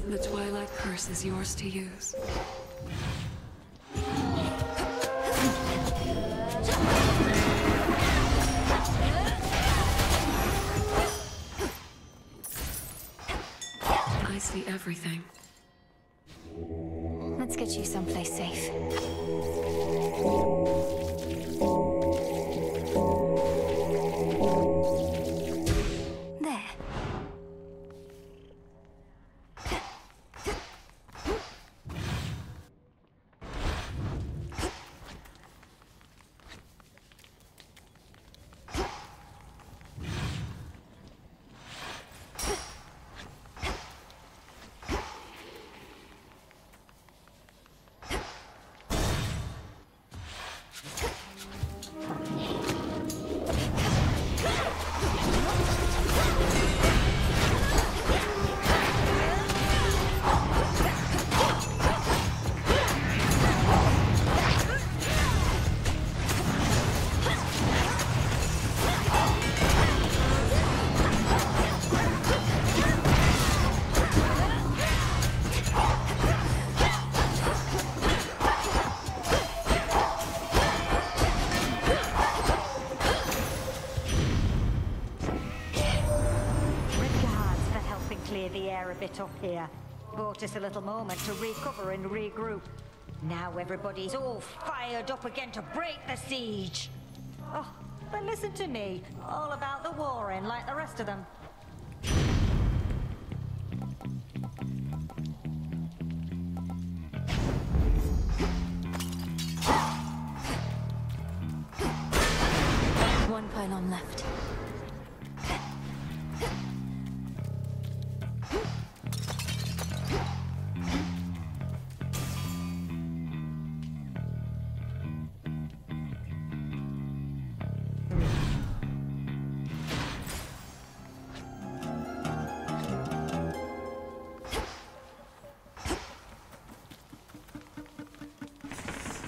The Twilight Curse is yours to use. I see everything. Let's get you someplace safe. There. cleared the air a bit up here. Bought us a little moment to recover and regroup. Now everybody's all fired up again to break the siege. Oh, but listen to me. All about the warring like the rest of them. One pylon left.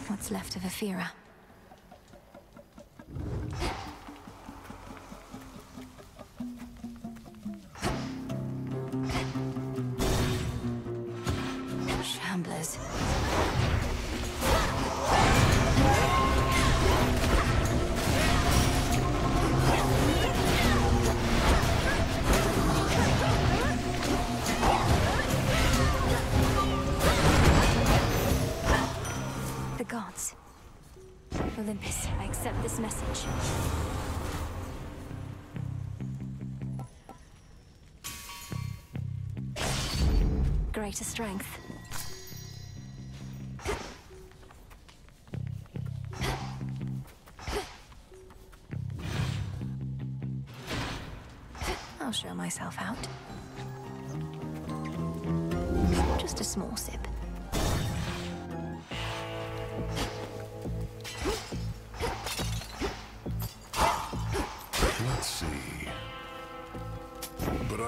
What's left of Aphira? Shamblers. The gods. Olympus, I accept this message. Greater strength. I'll show myself out. Just a small sip. Let's see. But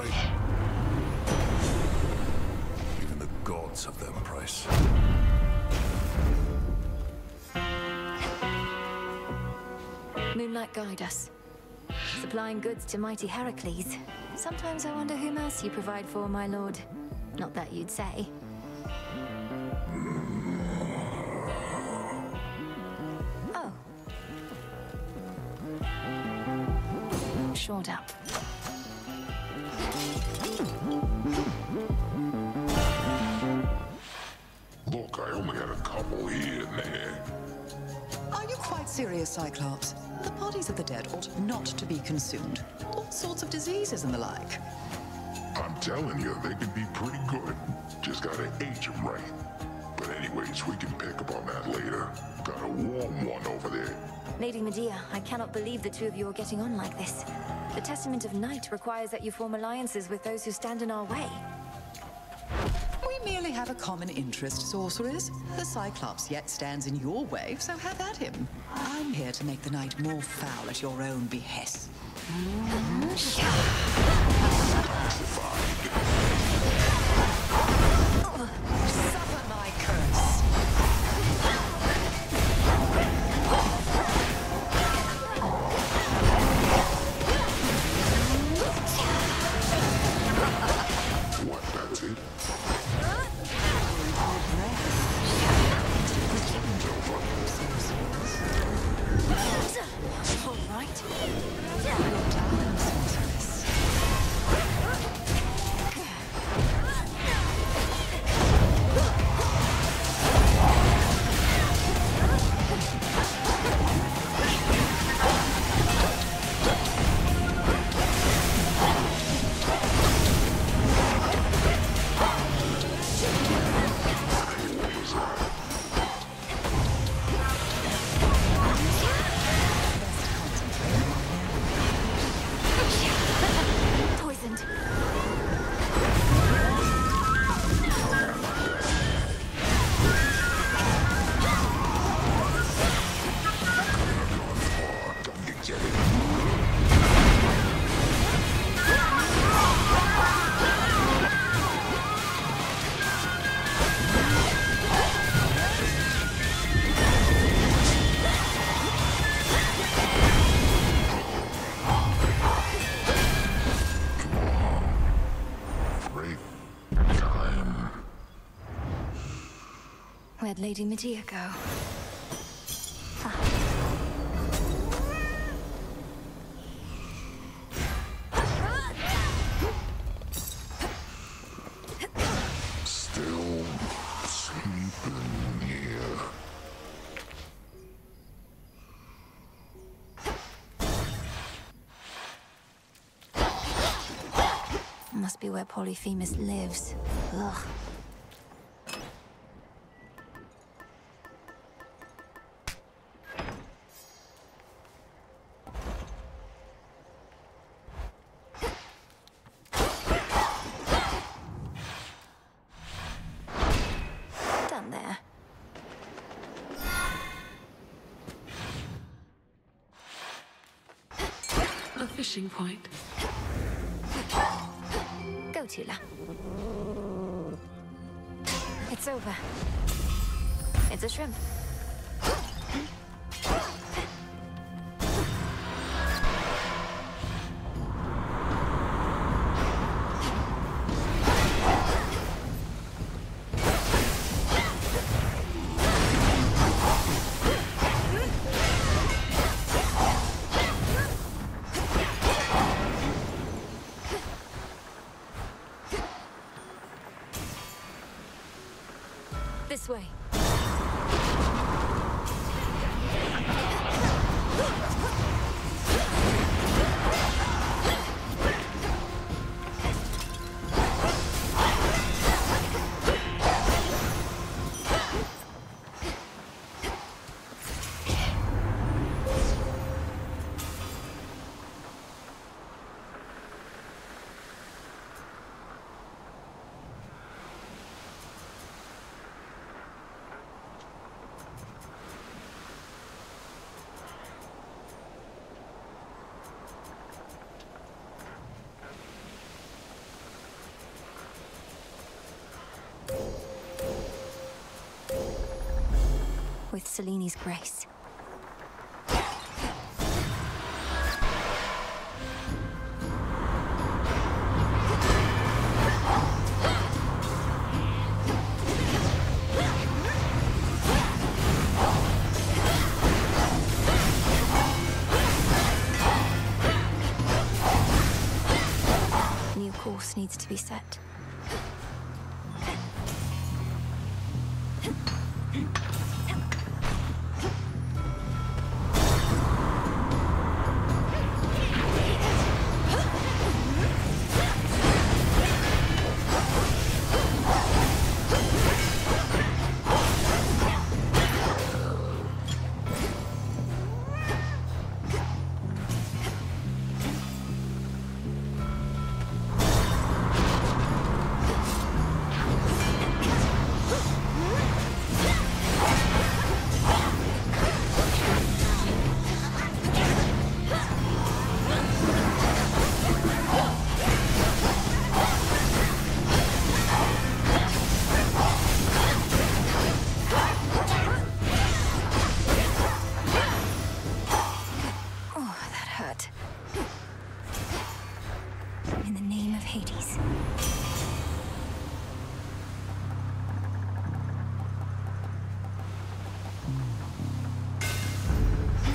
even the gods have their price. Moonlight guide us. Supplying goods to mighty Heracles. Sometimes I wonder whom else you provide for, my lord. Not that you'd say. Oh. Shored up. Look, I only had a couple here and there. Are you quite serious, Cyclops? The bodies of the dead ought not to be consumed. All sorts of diseases and the like. I'm telling you, they can be pretty good. Just gotta age them right. But anyways, we can pick up on that later. Got a warm one over there. Lady Medea, I cannot believe the two of you are getting on like this. The Testament of Night requires that you form alliances with those who stand in our way. We merely have a common interest, sorcerers. The Cyclops yet stands in your way, so have at him. I'm here to make the night more foul at your own behest. Suffer my curse. What, that's it? All right. Poisoned. Where'd Lady Medea go? must be where Polyphemus lives. Ugh. Done there. A fishing point. Go, Tula. It's over. It's a shrimp. This way. With Seleni's grace. New course needs to be set. In the name of Hades.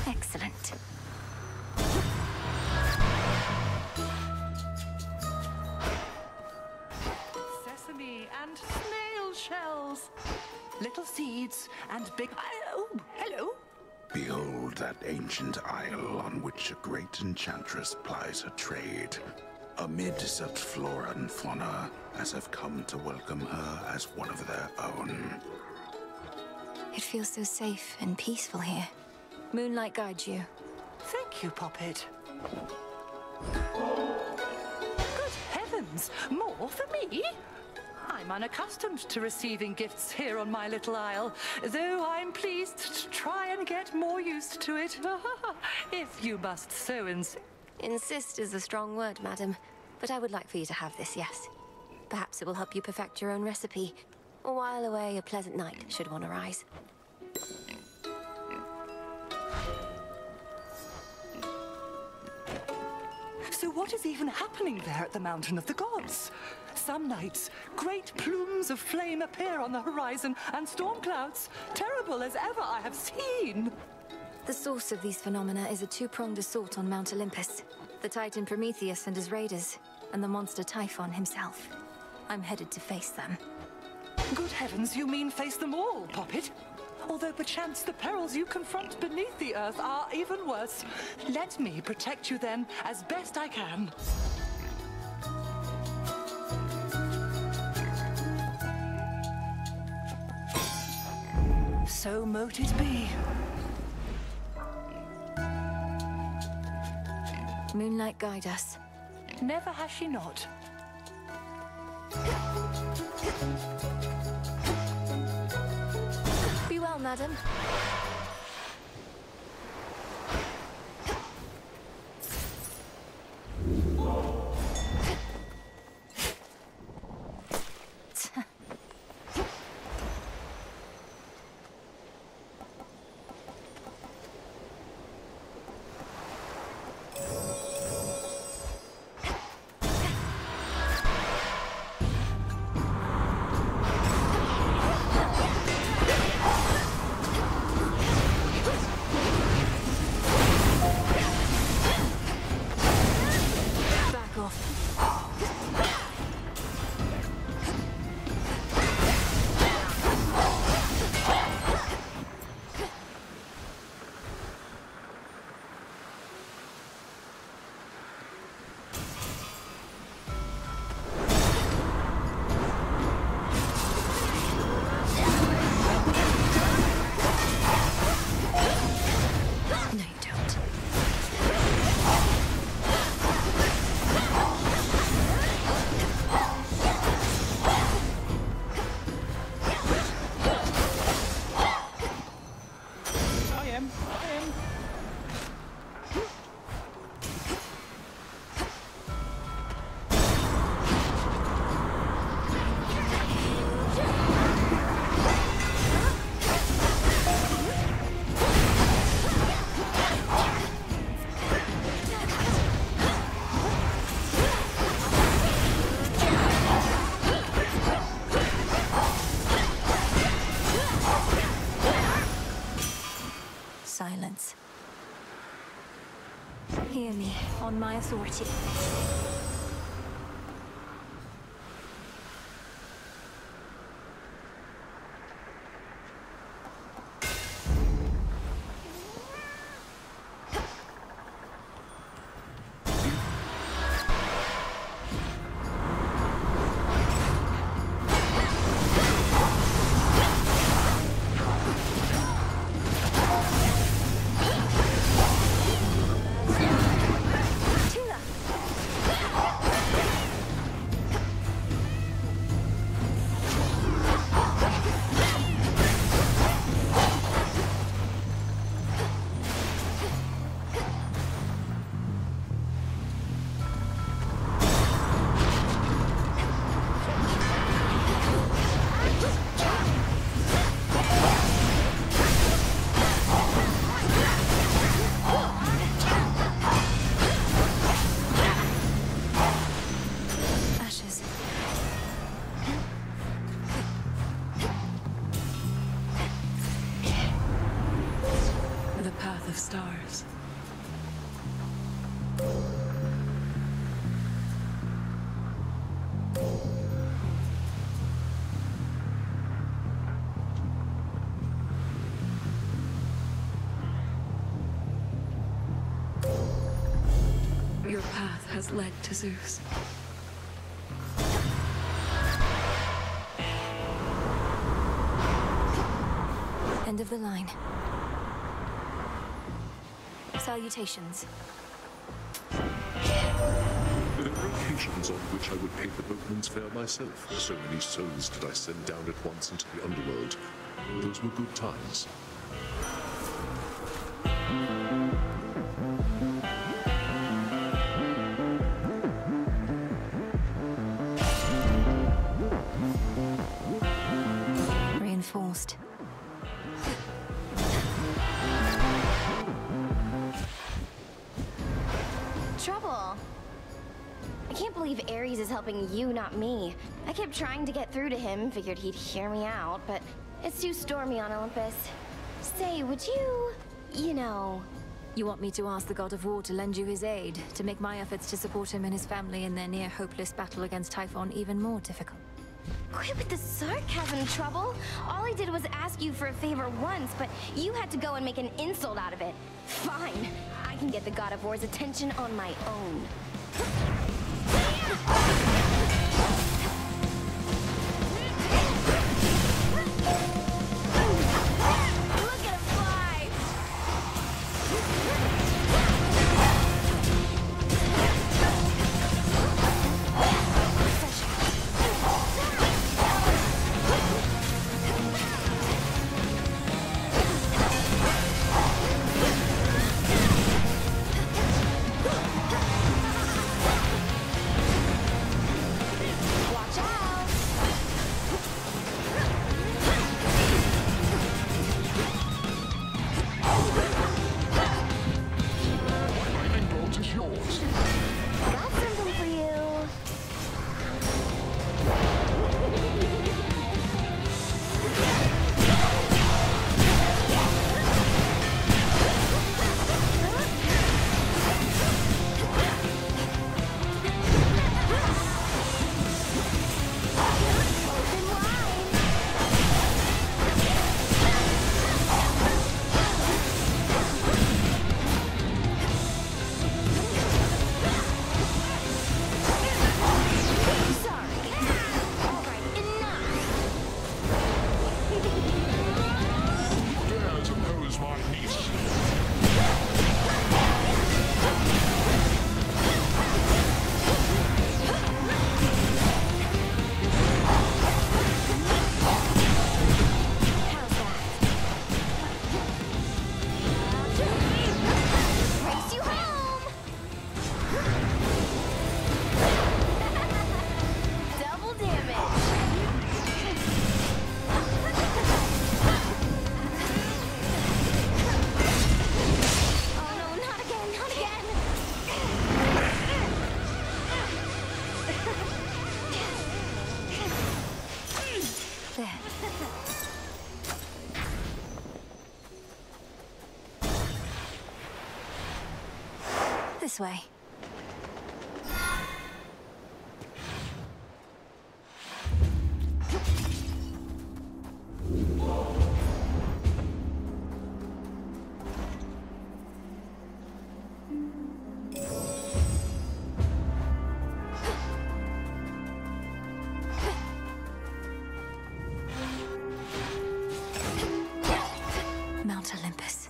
Excellent. Sesame and snail shells. Little seeds and big... Oh, hello. Behold that ancient isle on which a great enchantress plies her trade. Amid such flora and fauna as have come to welcome her as one of their own. It feels so safe and peaceful here. Moonlight guides you. Thank you, Poppet. Good heavens, more for me? I'm unaccustomed to receiving gifts here on my little isle, though I'm pleased to try and get more used to it. If you must so insist. Insist is a strong word, madam, but I would like for you to have this, yes. Perhaps it will help you perfect your own recipe, or while away a pleasant night, should one arise. So what is even happening there at the Mountain of the Gods? Some nights, great plumes of flame appear on the horizon, and storm clouds, terrible as ever I have seen. The source of these phenomena is a two-pronged assault on Mount Olympus. The Titan Prometheus and his raiders, and the monster Typhon himself. I'm headed to face them. Good heavens, you mean face them all, Poppet? Although perchance the perils you confront beneath the earth are even worse. Let me protect you then, as best I can. So mote it be. Moonlight guide us. Never has she not. Be well, madam. Silence. Hear me, on my authority. Stars. Your path has led to Zeus. End of the line. Salutations. There are occasions on which I would paint the boatman's fare myself. So many souls did I send down at once into the underworld. Those were good times. Reinforced. Trouble. I can't believe Ares is helping you, not me. I kept trying to get through to him, figured he'd hear me out, but it's too stormy on Olympus. Say, would you know... You want me to ask the god of war to lend you his aid, to make my efforts to support him and his family in their near-hopeless battle against Typhon even more difficult? Quit with the sarcasm, Trouble. All I did was ask you for a favor once, but you had to go and make an insult out of it. Fine. I can get the god of war's attention on my own. This way. Mount Olympus.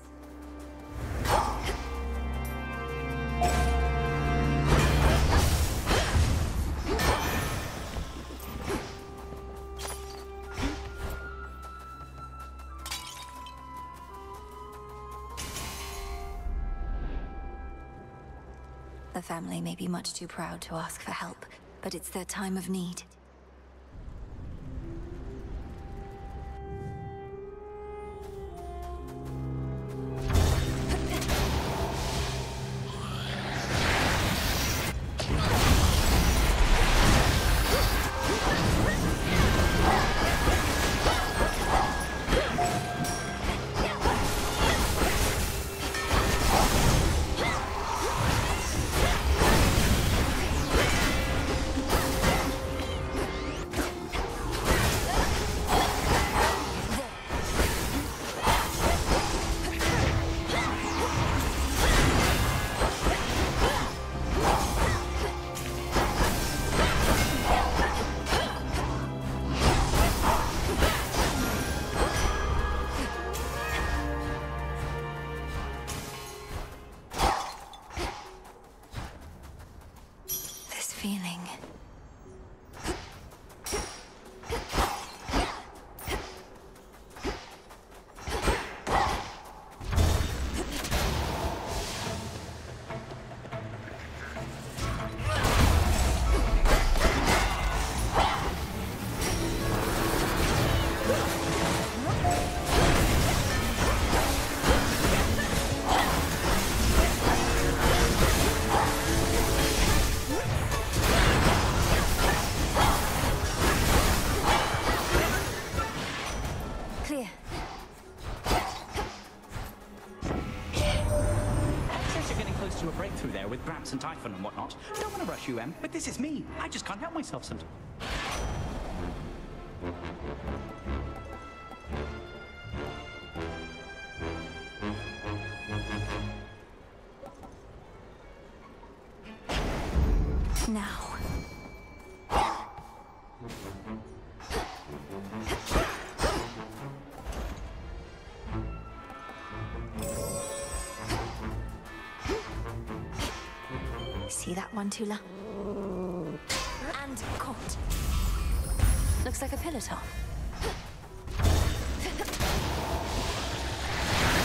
The family may be much too proud to ask for help, but it's their time of need. Feeling. To a breakthrough there with Gramps and Typhon and whatnot. Don't want to rush you, Em, but this is me. I just can't help myself sometimes. Now. See that one, Tula? And caught. Looks like a pillar top.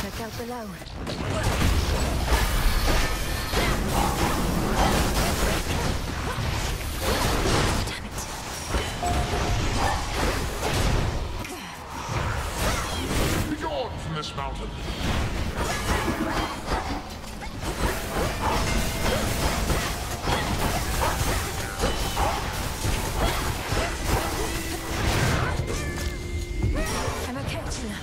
Look out below. Damn it. Be gone from this mountain. I'm okay, Tula.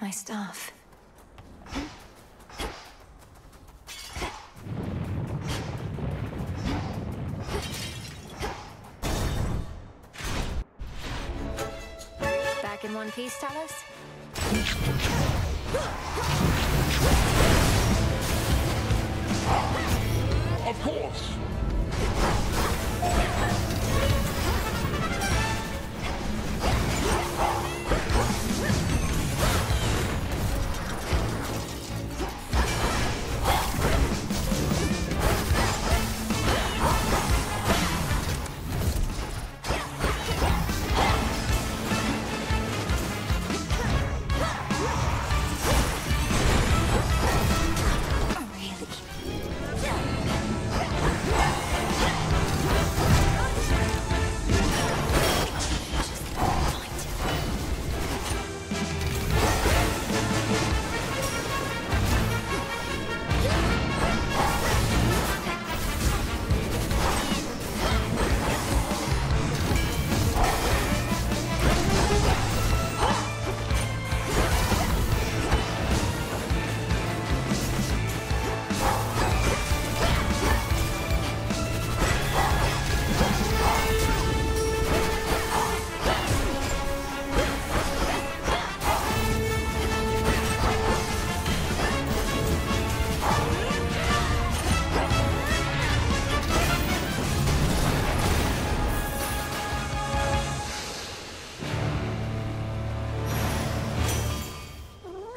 my staff. Back in one piece, Talos? Of course!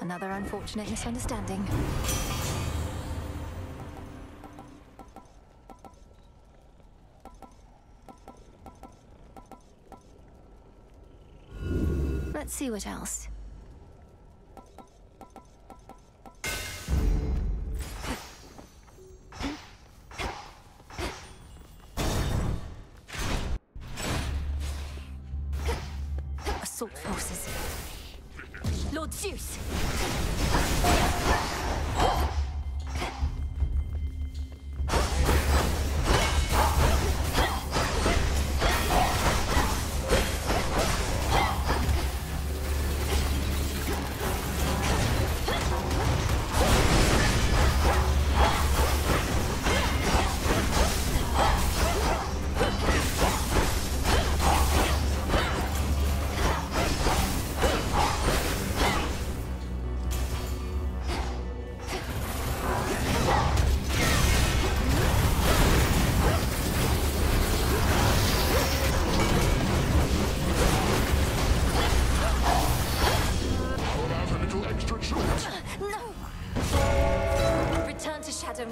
Another unfortunate misunderstanding. Let's see what else. Assault forces. Lord Zeus!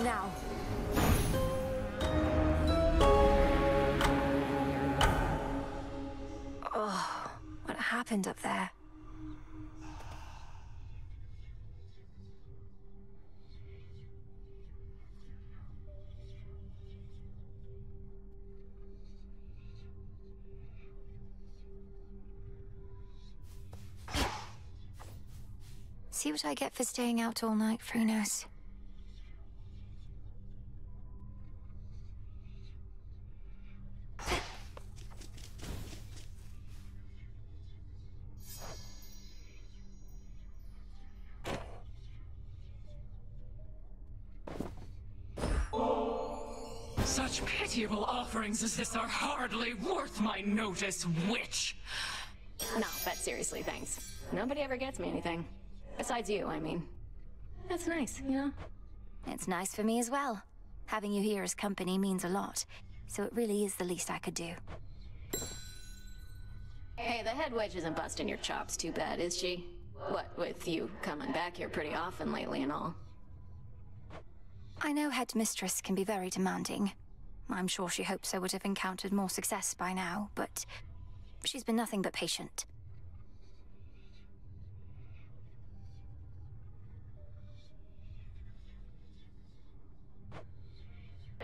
Now. Oh, what happened up there? See what I get for staying out all night, Phrynos. Such pitiable offerings as this are hardly worth my notice, witch! No, but seriously, thanks. Nobody ever gets me anything. Besides you, I mean. That's nice, you know? It's nice for me as well. Having you here as company means a lot, so it really is the least I could do. Hey, the head witch isn't busting your chops too bad, is she? What, with you coming back here pretty often lately and all? I know Headmistress can be very demanding. I'm sure she hopes I would have encountered more success by now, but she's been nothing but patient.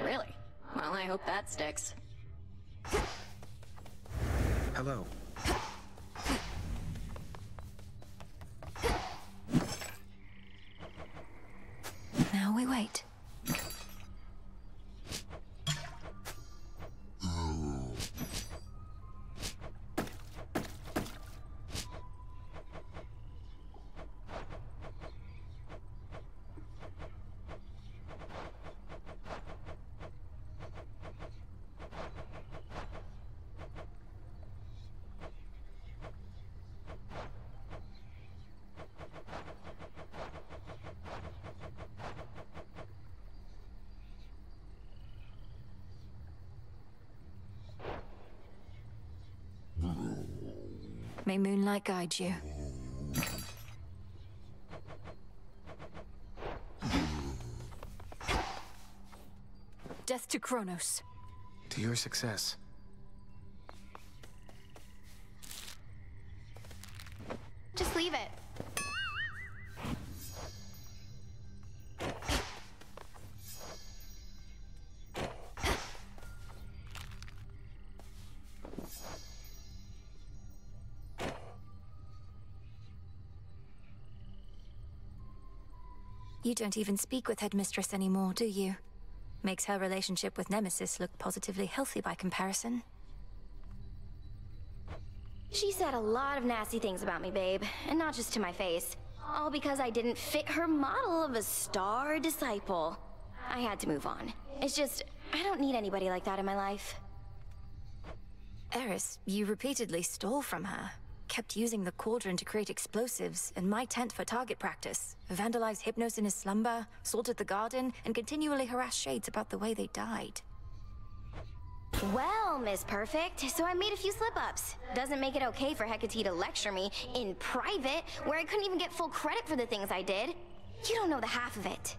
Really? Well, I hope that sticks. Hello. Now we wait. May moonlight guide you. Death to Kronos. To your success. Just leave it. You don't even speak with Headmistress anymore, do you? Makes her relationship with Nemesis look positively healthy by comparison. She said a lot of nasty things about me, babe, and not just to my face. All because I didn't fit her model of a star disciple. I had to move on. It's just, I don't need anybody like that in my life. Eris, you repeatedly stole from her. Kept using the cauldron to create explosives, and my tent for target practice. Vandalized Hypnos in his slumber, salted the garden, and continually harassed Shades about the way they died. Well, Miss Perfect, so I made a few slip-ups. Doesn't make it okay for Hecate to lecture me in private, where I couldn't even get full credit for the things I did. You don't know the half of it.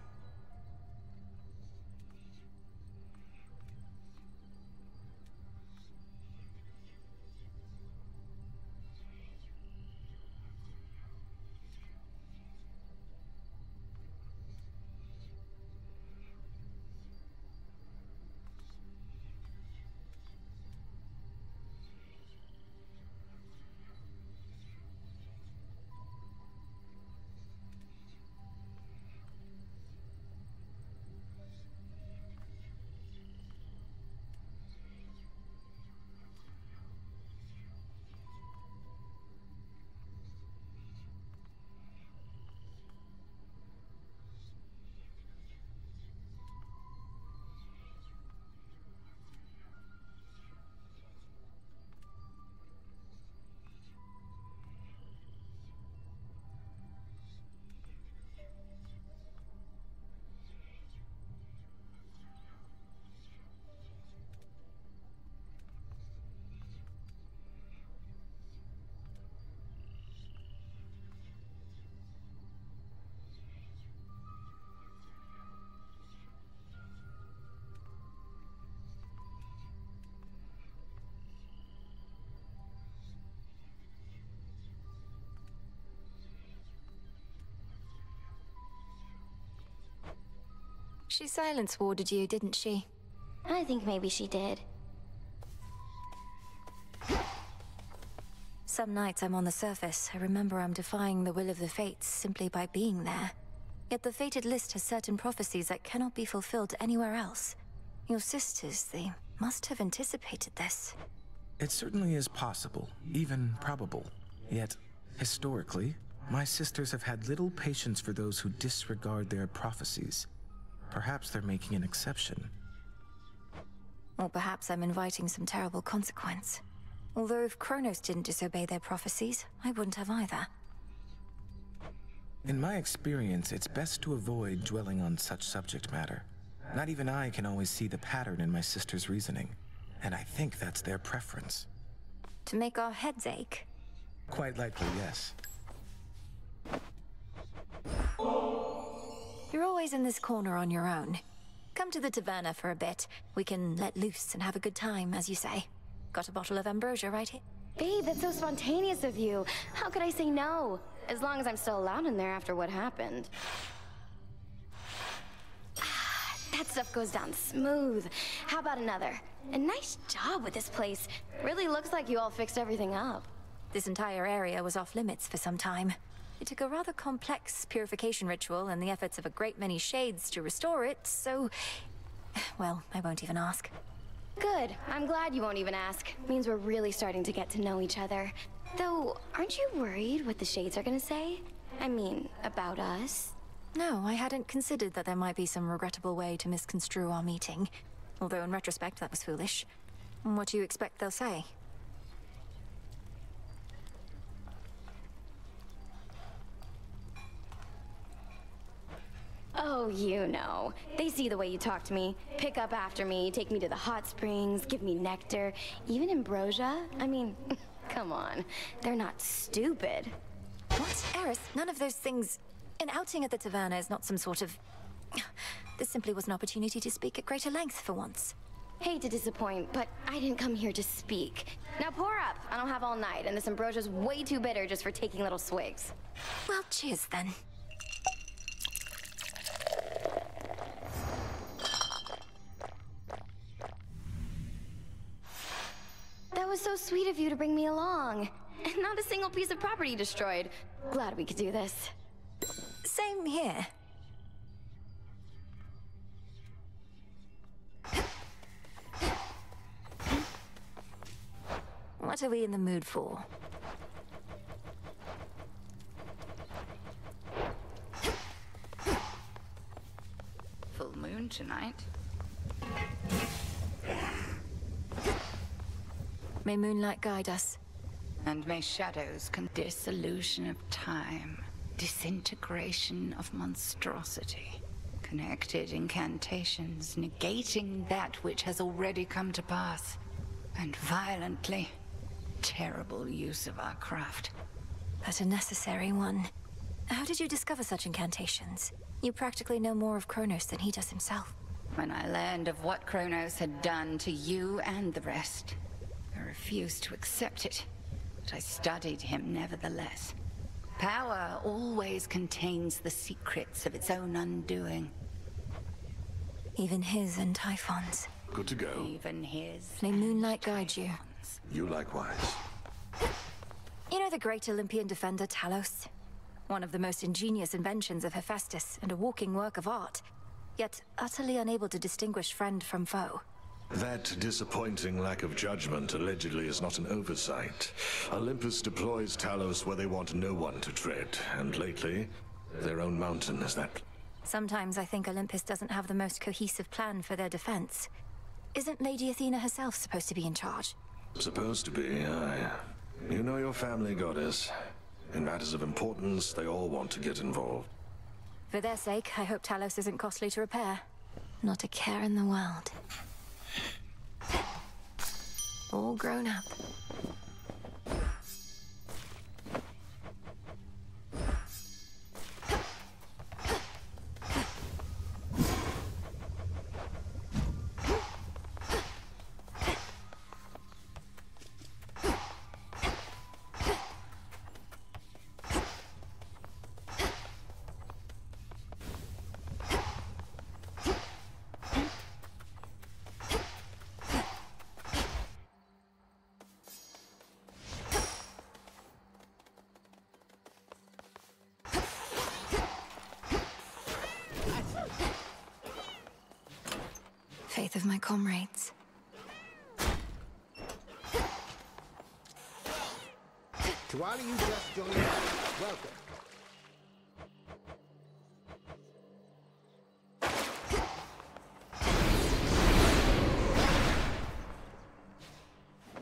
She silence warded you, didn't she? I think maybe she did. Some nights I'm on the surface, I remember I'm defying the will of the fates simply by being there. Yet the fated list has certain prophecies that cannot be fulfilled anywhere else. Your sisters, they must have anticipated this. It certainly is possible, even probable. Yet, historically, my sisters have had little patience for those who disregard their prophecies. Perhaps they're making an exception. Or perhaps I'm inviting some terrible consequence. Although if Kronos didn't disobey their prophecies, I wouldn't have either. In my experience, it's best to avoid dwelling on such subject matter. Not even I can always see the pattern in my sister's reasoning, and I think that's their preference. To make our heads ache? Quite likely, yes. You're always in this corner on your own. Come to the taverna for a bit. We can let loose and have a good time, as you say. Got a bottle of ambrosia right here? Babe, that's so spontaneous of you. How could I say no? As long as I'm still allowed in there after what happened. That stuff goes down smooth. How about another? And nice job with this place. Really looks like you all fixed everything up. This entire area was off limits for some time. It took a rather complex purification ritual and the efforts of a great many shades to restore it, so... well, I won't even ask. Good. I'm glad you won't even ask. Means we're really starting to get to know each other. Though, aren't you worried what the shades are gonna say? I mean, about us? No, I hadn't considered that there might be some regrettable way to misconstrue our meeting. Although in retrospect, that was foolish. What do you expect they'll say? Oh, you know. They see the way you talk to me, pick up after me, take me to the hot springs, give me nectar, even ambrosia. I mean, Come on, they're not stupid. What? Eris, none of those things... An outing at the taverna is not some sort of... This simply was an opportunity to speak at greater length for once. Hate to disappoint, but I didn't come here to speak. Now pour up. I don't have all night, and this ambrosia's way too bitter just for taking little swigs. Well, cheers then. That was so sweet of you to bring me along. And not a single piece of property destroyed. Glad we could do this. Same here. What are we in the mood for? Full moon tonight. May moonlight guide us. And may shadows dissolution of time, disintegration of monstrosity, connected incantations negating that which has already come to pass, and violently terrible use of our craft. But a necessary one. How did you discover such incantations? You practically know more of Kronos than he does himself. When I learned of what Kronos had done to you and the rest, I refused to accept it, but I studied him nevertheless. Power always contains the secrets of its own undoing. Even his and Typhon's. Good to go. Even his. May moonlight guide you. You likewise. You know the great Olympian defender Talos? One of the most ingenious inventions of Hephaestus and a walking work of art, yet utterly unable to distinguish friend from foe. That disappointing lack of judgment allegedly is not an oversight. Olympus deploys Talos where they want no one to tread, and lately, their own mountain is that. Sometimes I think Olympus doesn't have the most cohesive plan for their defense. Isn't Lady Athena herself supposed to be in charge? Supposed to be, aye. You know your family, goddess. In matters of importance, they all want to get involved. For their sake, I hope Talos isn't costly to repair. Not a care in the world. All grown up. Faith of my comrades. To all of you just joining us, welcome.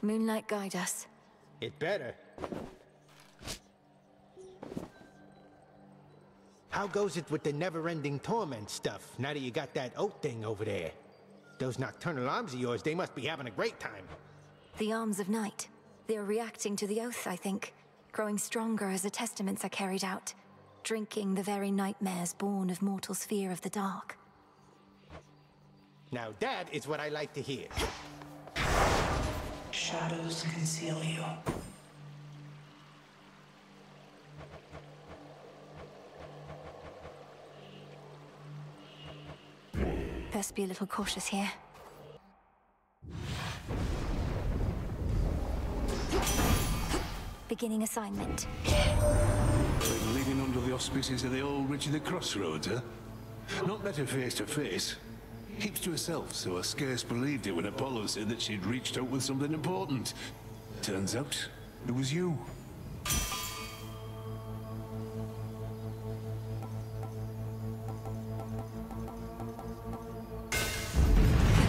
Moonlight guide us. It better. How goes it with the never-ending torment stuff, now that you got that oat thing over there? Those nocturnal arms of yours, they must be having a great time. The arms of night. They're reacting to the oath, I think. Growing stronger as the testaments are carried out. Drinking the very nightmares born of mortal's fear of the dark. Now that is what I like to hear. Shadows conceal you. Best be a little cautious here. Beginning assignment. Like living under the auspices of the old Witch of the Crossroads, huh? Not met her face to face. Keeps to herself, so I scarce believed it when Apollo said that she'd reached out with something important. Turns out, it was you.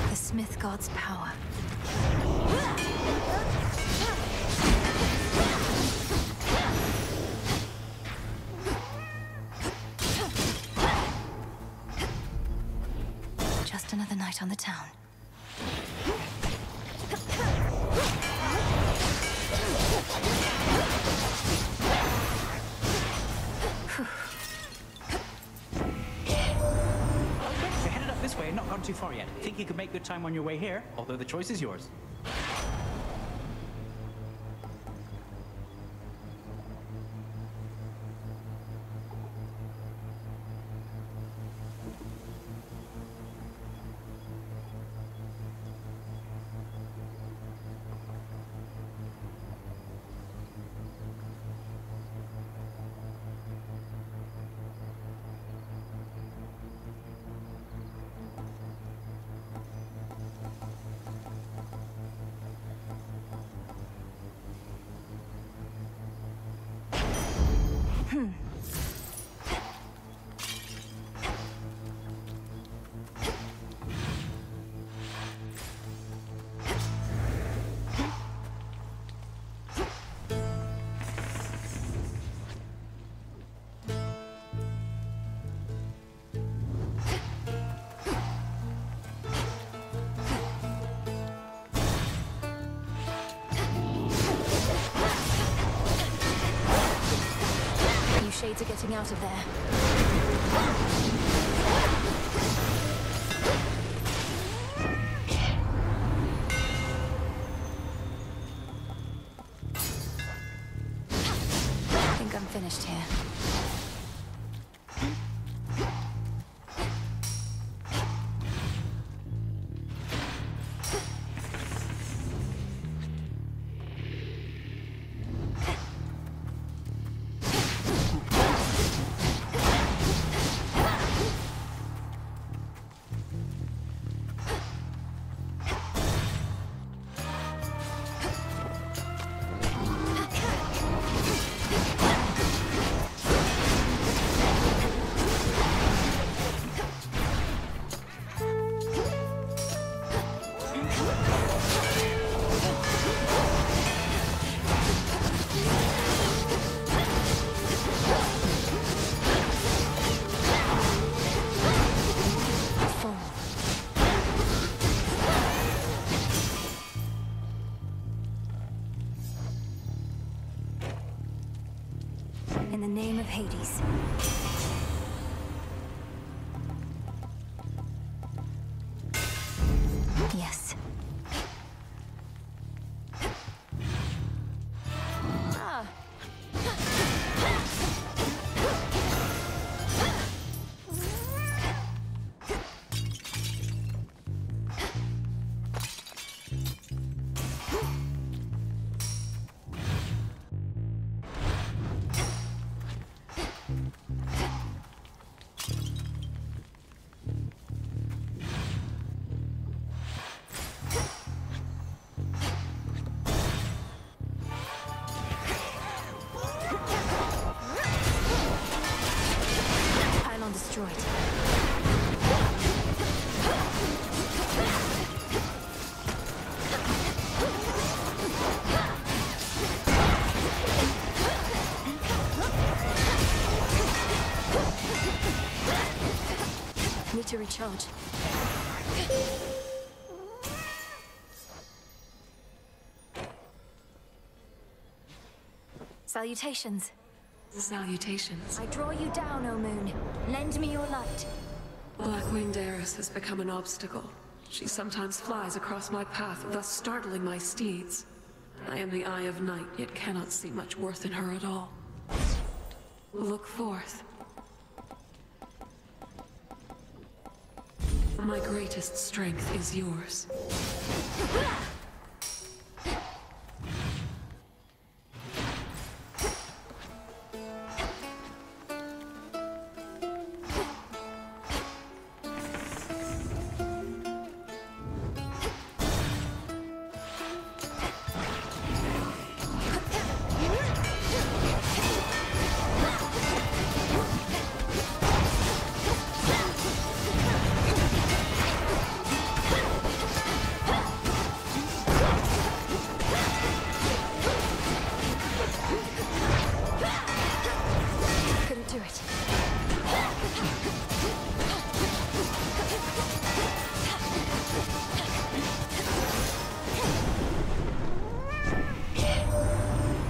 The Smith God's power. Just another night on the town. too far yet. Think you could make good time on your way here, although the choice is yours. Shades are getting out of there. I think I'm finished here. In the name of Hades. Yes. Ah. Destroyed. Need to recharge. Salutations. Salutations. I draw you down, O Moon. Lend me your light. Black-winged Eris has become an obstacle. She sometimes flies across my path, thus startling my steeds. I am the Eye of Night, yet cannot see much worth in her at all. Look forth. My greatest strength is yours.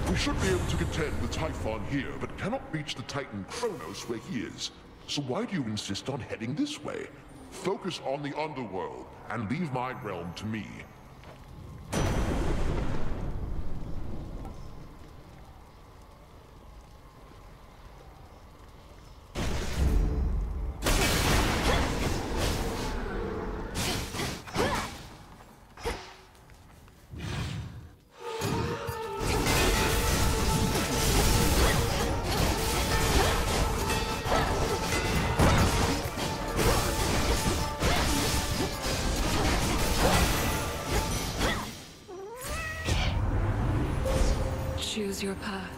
We should be able to contend with Typhon here, but cannot reach the Titan Kronos where he is. So why do you insist on heading this way? Focus on the underworld, and leave my realm to me. Choose your path.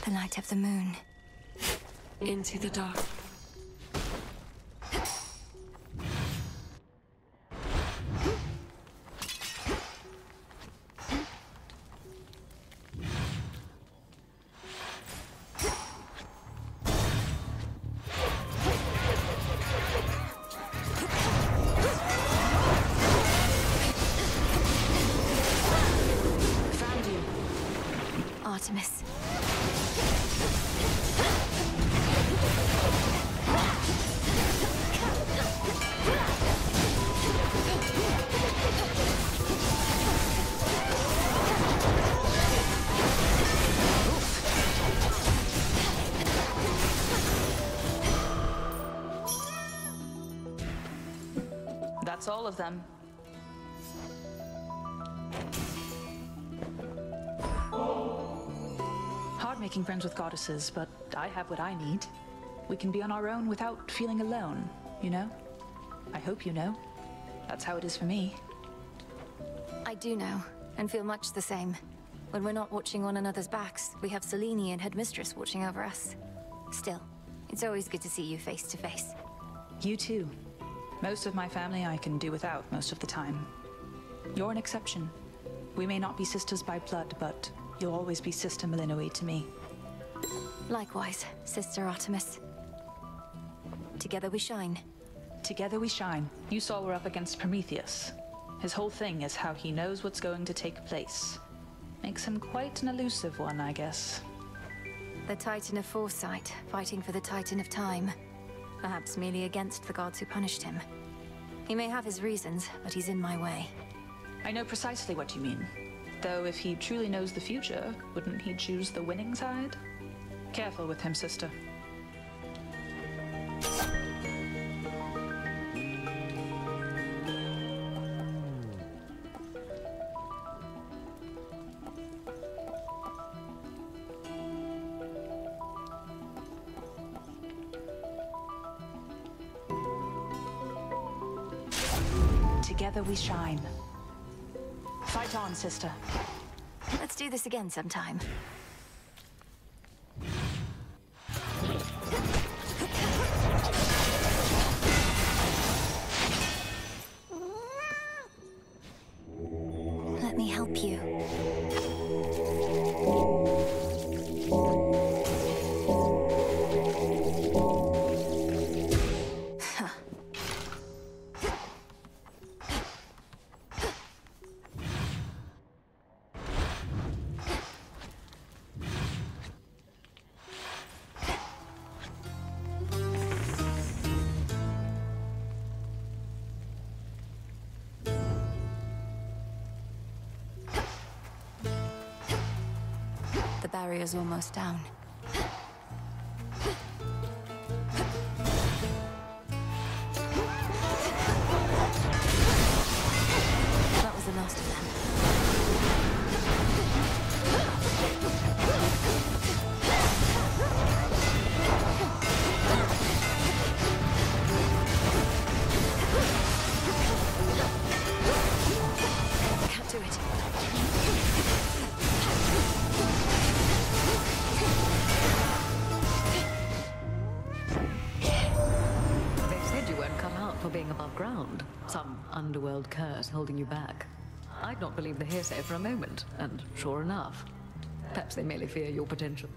The light of the moon. Into the dark. Artemis. That's all of them. Hard making friends with goddesses, but I have what I need. We can be on our own without feeling alone, you know? I hope you know. That's how it is for me. I do know, and feel much the same. When we're not watching one another's backs, we have Selene and Headmistress watching over us. Still, it's always good to see you face to face. You too. Most of my family I can do without most of the time. You're an exception. We may not be sisters by blood, but you'll always be Sister Malinoe to me. Likewise, Sister Artemis. Together we shine. Together we shine. You saw we're up against Prometheus. His whole thing is how he knows what's going to take place. Makes him quite an elusive one, I guess. The Titan of Foresight, fighting for the Titan of Time. Perhaps merely against the gods who punished him. He may have his reasons, but he's in my way. I know precisely what you mean. Though if he truly knows the future, wouldn't he choose the winning side? Careful with him, sister. Together we shine. Fight on, sister. Let's do this again sometime. Let me help you. The barrier's almost down. That was the last of them. Can't do it. For being above ground. Some underworld curse holding you back. I'd not believe the hearsay for a moment, and sure enough, Perhaps they merely fear your potential.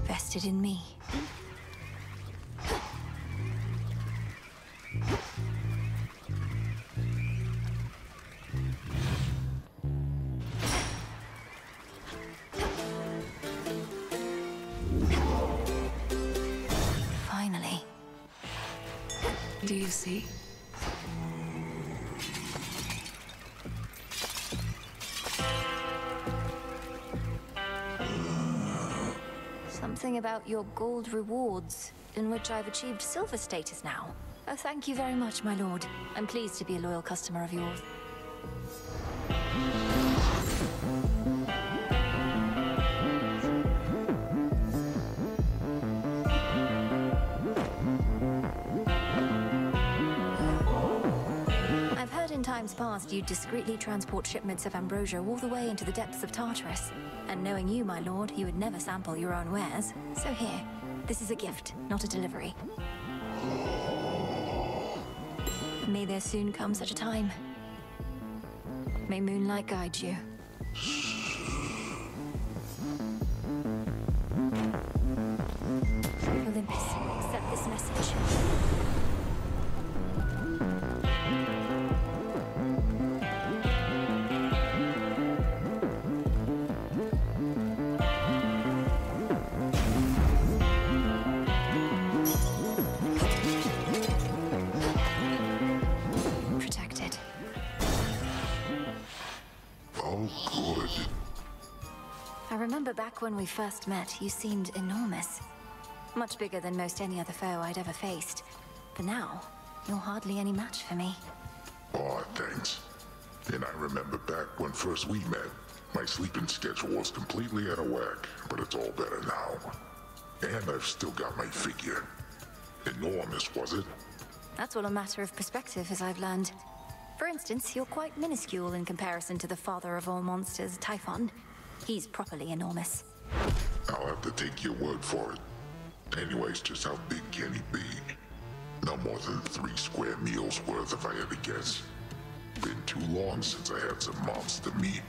Vested in me. Finally. Do you see? Something about your gold rewards, in which I've achieved silver status now. Oh, thank you very much, my lord. I'm pleased to be a loyal customer of yours. I've heard in times past you'd discreetly transport shipments of ambrosia all the way into the depths of Tartarus. And knowing you, my lord, you would never sample your own wares. So here, this is a gift, not a delivery. May there soon come such a time. May moonlight guide you. Olympus, accept this message. I remember back when we first met, you seemed enormous. Much bigger than most any other foe I'd ever faced. But now, you're hardly any match for me. Aw, thanks. And I remember back when first we met, my sleeping schedule was completely out of whack, but it's all better now. And I've still got my figure. Enormous, was it? That's all a matter of perspective, as I've learned. For instance, you're quite minuscule in comparison to the father of all monsters, Typhon. He's properly enormous. I'll have to take your word for it. Anyways, just how big can he be? No more than 3 square meals worth if I had to guess. Been too long since I had some monster meat.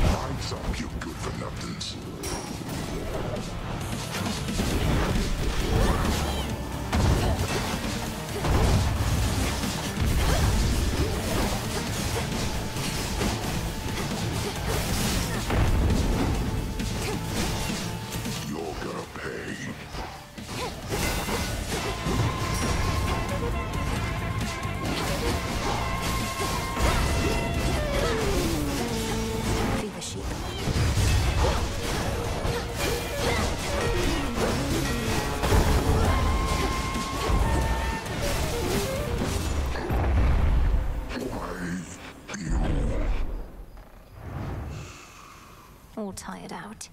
Find some, you good for nothings. All tired out.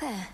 There.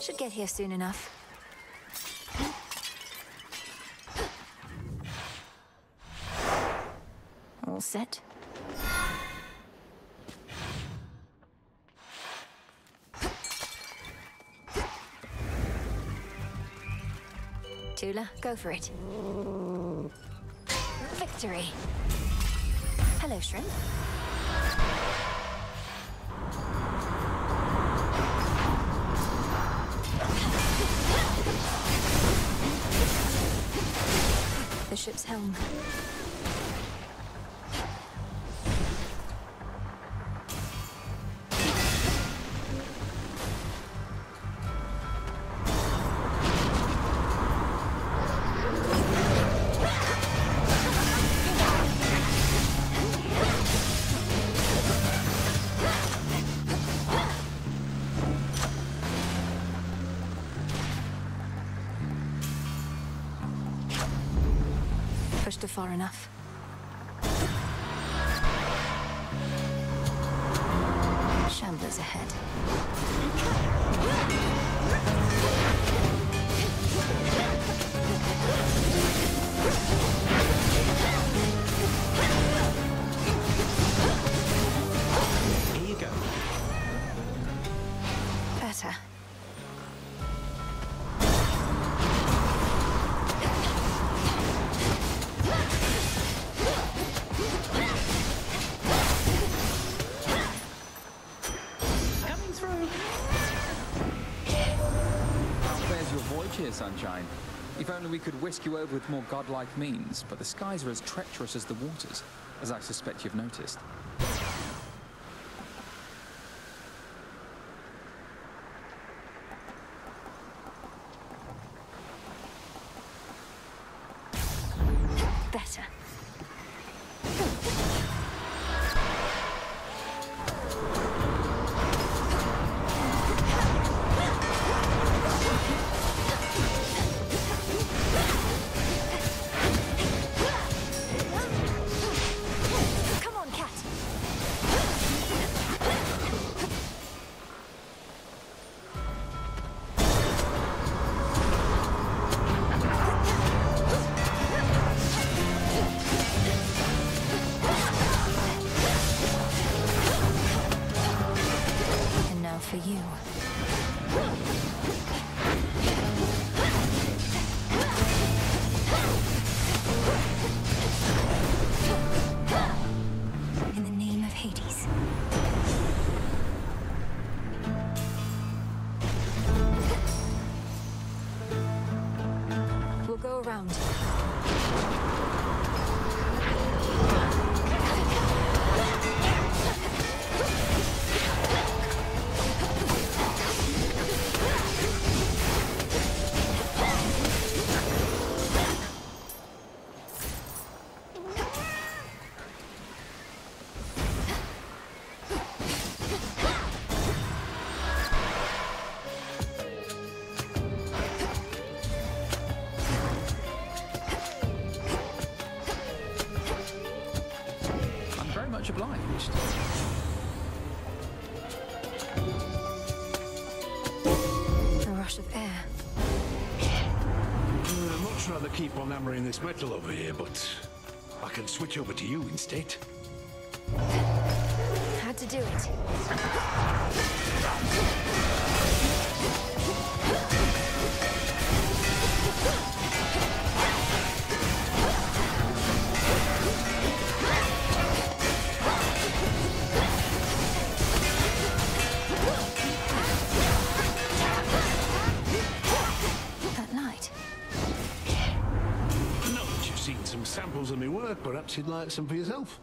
Should get here soon enough. set. Tula, go for it. Victory! Hello, Shrimp. The ship's helm. Pushed her far enough. Shamblers ahead. Here you go. Better. Here, Sunshine. If only we could whisk you over with more godlike means, but the skies are as treacherous as the waters, as I suspect you've noticed. Better. For you. In the name of Hades. We'll go around. Much obliged. A rush of air. I'd much rather keep on hammering this metal over here, but I can switch over to you instead. Had to do it. Samples of my work, perhaps you'd like some for yourself.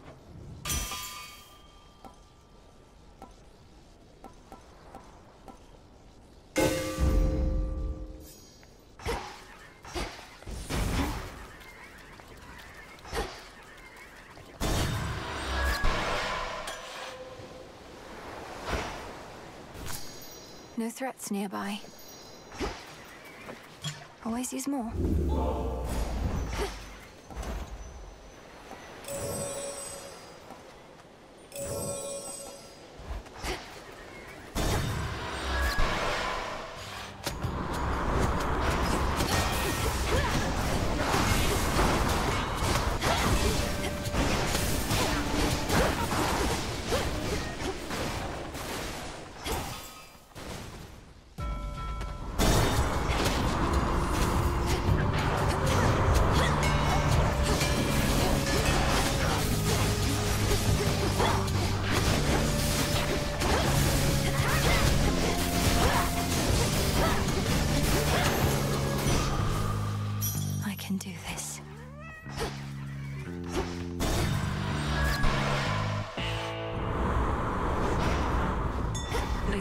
No threats nearby. Always use more.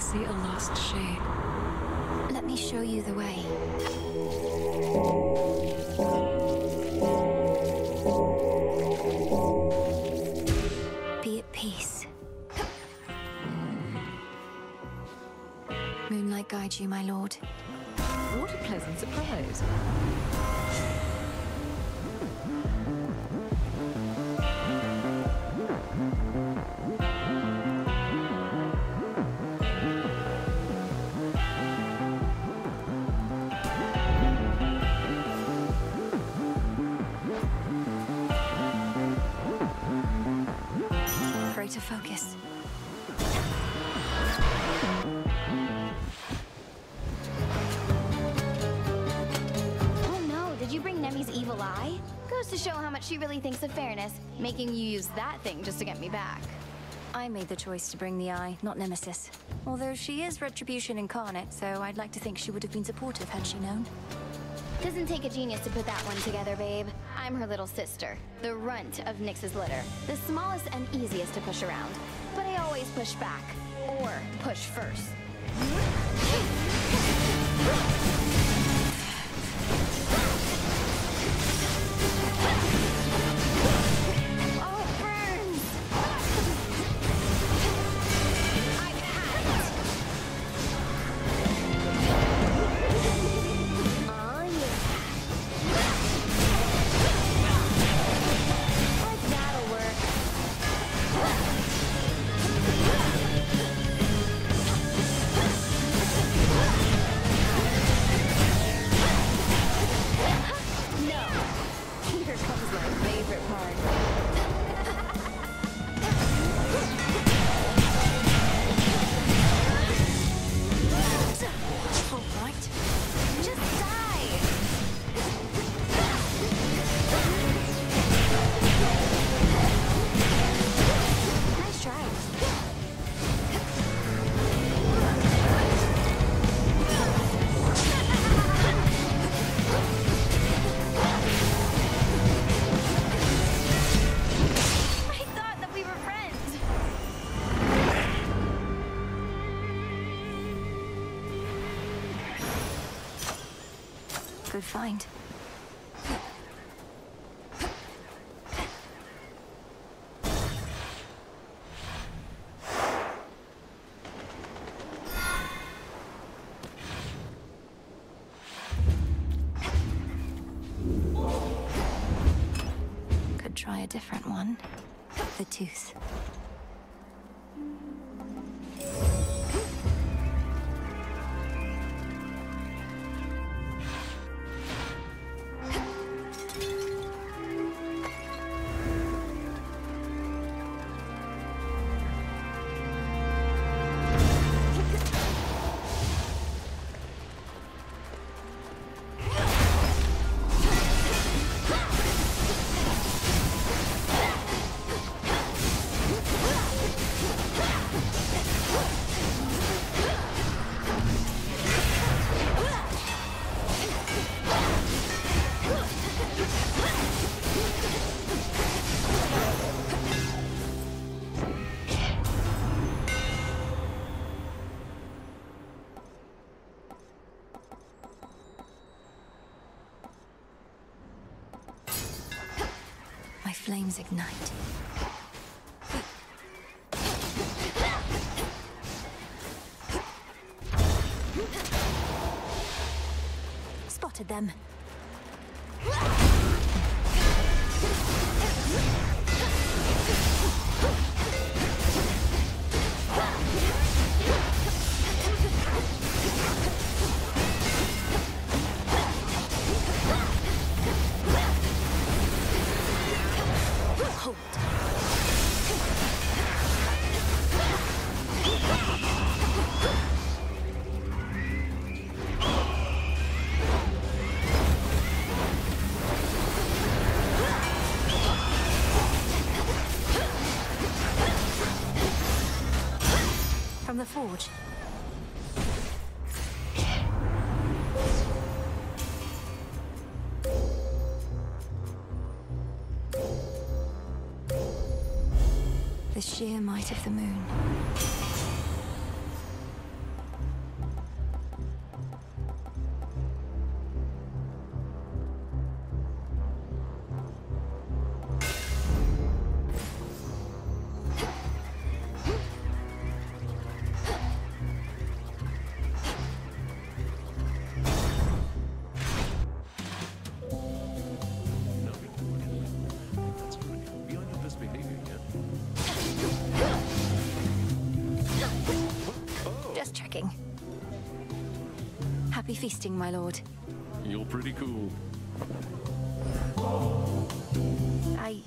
see a lost shade. Let me show you the way. Be at peace. Moonlight guide you, my lord. What a pleasant surprise. Pray to focus. Did you bring Nemi's evil eye? Goes to show how much she really thinks of fairness, making you use that thing just to get me back. I made the choice to bring the eye, not Nemesis. Although she is Retribution incarnate, so I'd like to think she would have been supportive had she known. Doesn't take a genius to put that one together, babe. I'm her little sister, the runt of Nyx's litter. The smallest and easiest to push around. But I always push back. Or push first. Good find. Could try a different one. The tooth. Flames ignite. Spotted them. From the forge. The sheer might of the moon. Just checking. Happy feasting, my lord. You're pretty cool. I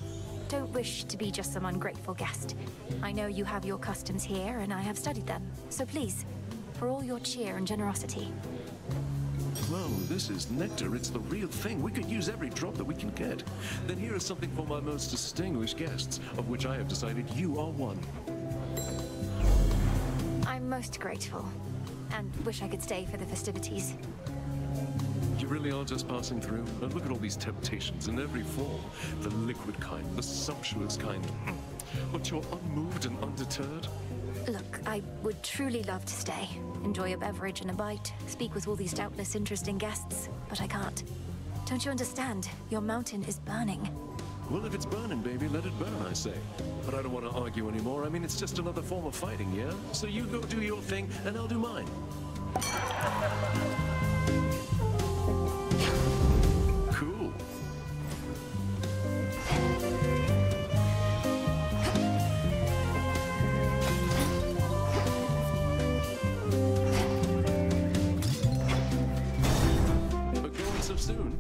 don't wish to be just some ungrateful guest. I know you have your customs here, and I have studied them. So please, for all your cheer and generosity. Whoa, this is nectar. It's the real thing. We could use every drop that we can get. Then here is something for my most distinguished guests, of which I have decided you are one. I'm most grateful, and wish I could stay for the festivities. You really are just passing through? And look at all these temptations in every form. The liquid kind, the sumptuous kind. But you're unmoved and undeterred? Look, I would truly love to stay. Enjoy a beverage and a bite. Speak with all these doubtless interesting guests. But I can't. Don't you understand? Your mountain is burning. Well, if it's burning, baby, let it burn, I say. But I don't want to argue anymore. I mean, it's just another form of fighting, yeah? So you go do your thing, and I'll do mine. Cool. But going so soon?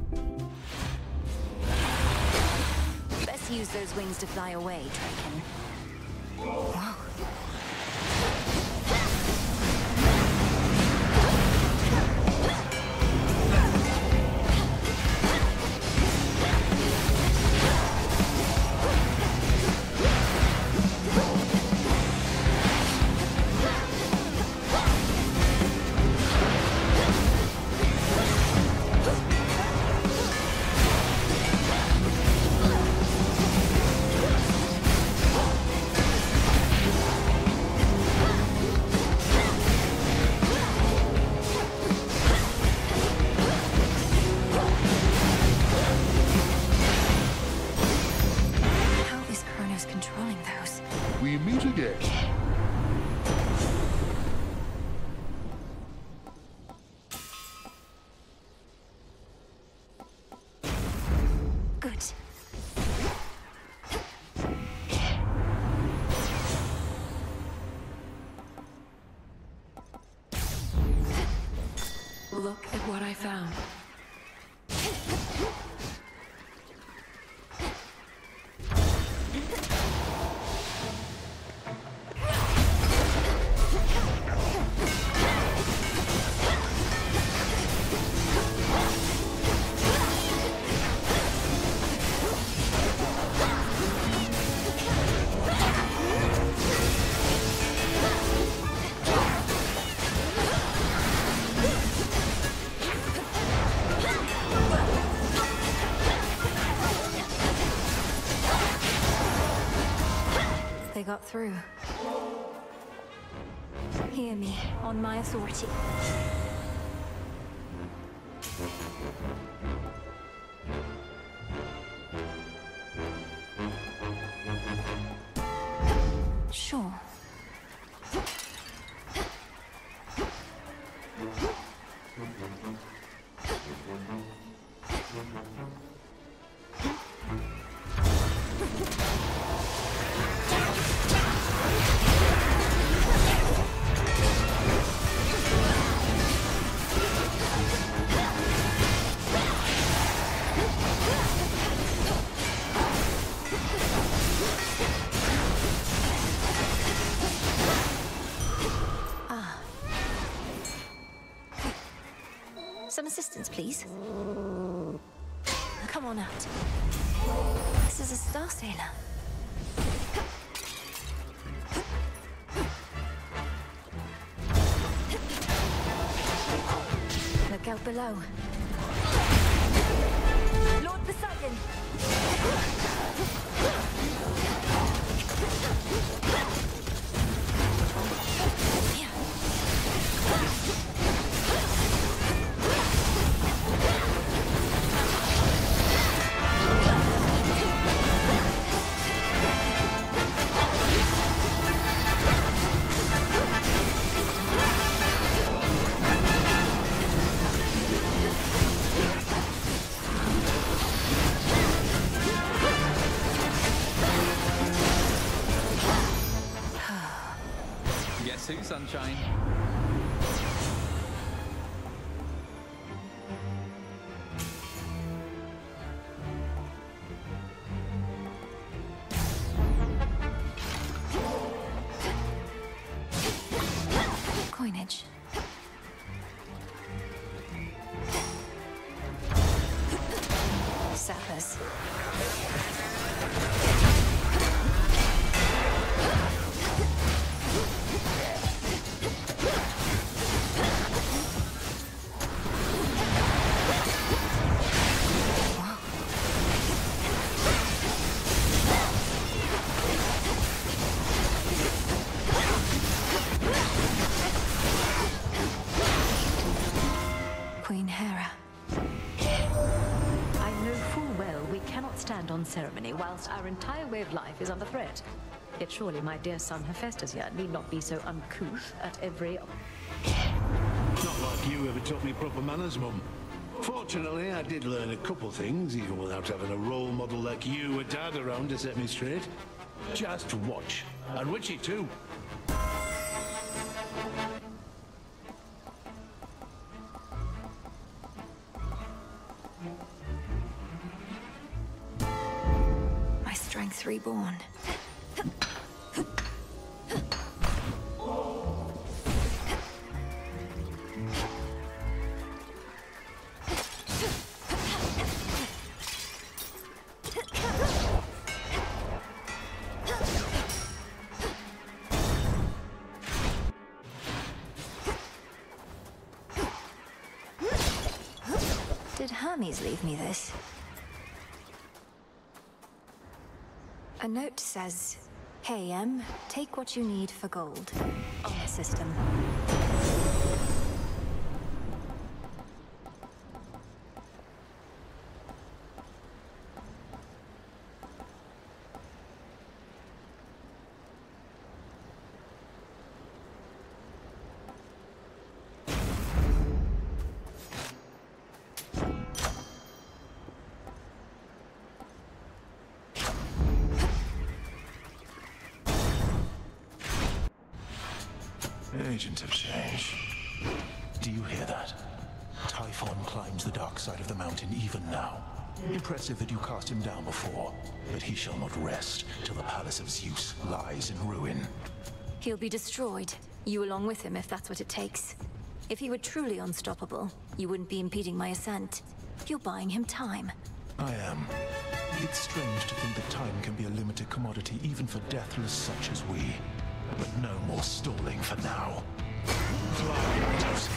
Best use those wings to fly away, Draken. Whoa. We meet again. Good. Look at what I found. They got through. Hear me, on my authority. Sure. Some assistance, please. Come on out. This is a star sailor. Look out below. Lord Poseidon! Guess who, sunshine? ceremony whilst our entire way of life is under threat. Yet surely my dear son Hephaestus here need not be so uncouth at every... Not like you ever taught me proper manners, Mum. Fortunately, I did learn a couple things, even without having a role model like you or Dad around to set me straight. Just watch. And Witchy too. My strength reborn. Did Hermes leave me this? A note says, "Hey, M, take what you need for gold." On the system. Agent of change. Do you hear that? Typhon climbs the dark side of the mountain even now. Impressive that you cast him down before, but he shall not rest till the palace of Zeus lies in ruin. He'll be destroyed. You along with him if that's what it takes. If he were truly unstoppable, you wouldn't be impeding my ascent. You're buying him time. I am. It's strange to think that time can be a limited commodity even for deathless such as we. But no more stalling for now. Fly, Raptors.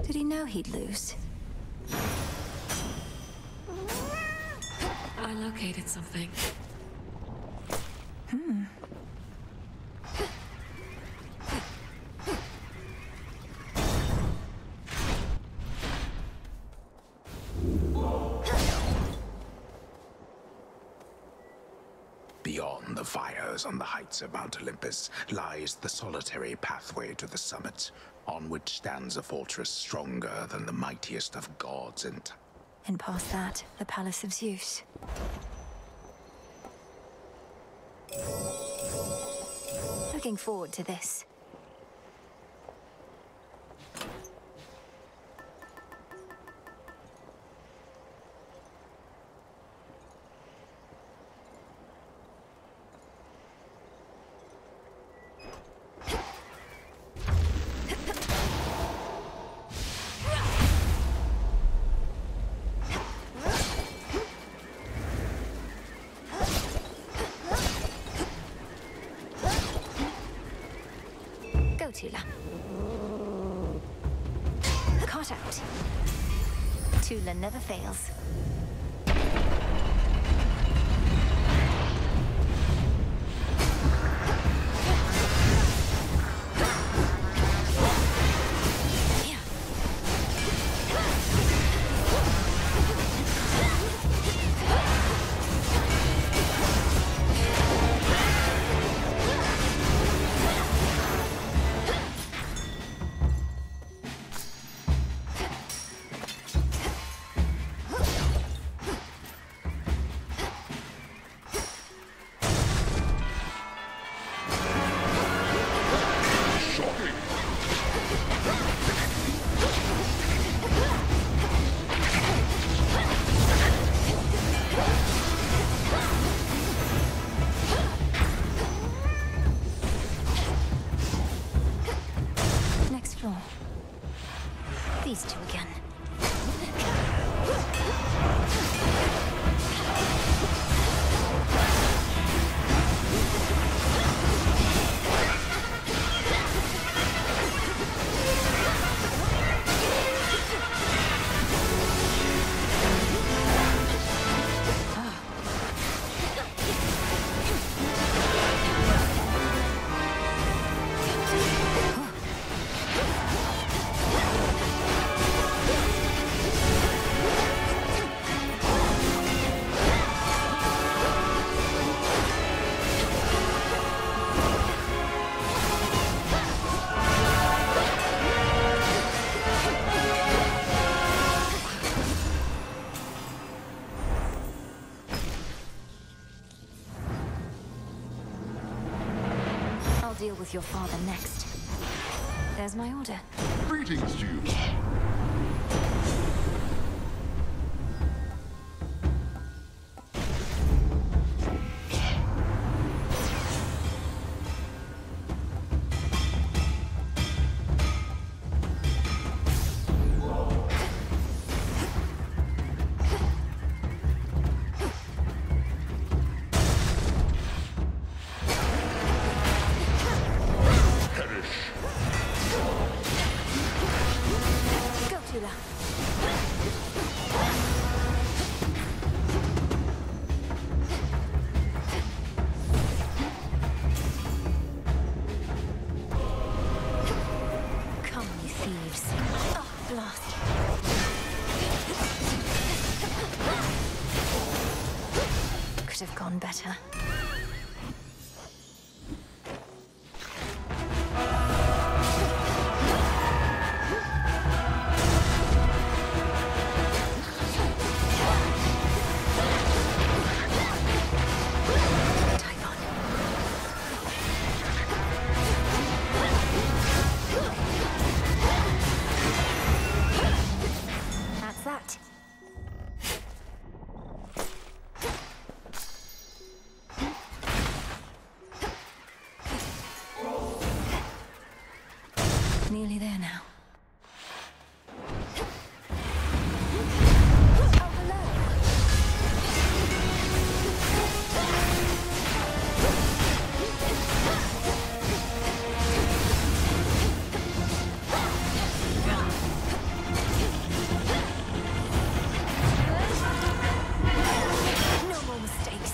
Did he know he'd lose? I located something. Beyond the fires on the heights of Mount Olympus lies the solitary pathway to the summit, on which stands a fortress stronger than the mightiest of gods And past that, the Palace of Zeus. Looking forward to this. Tula. Caught out. Tula never fails. These two again. Deal with your father next. There's my order. Greetings to you. Could have gone better. That's that. Nearly there now. No more mistakes.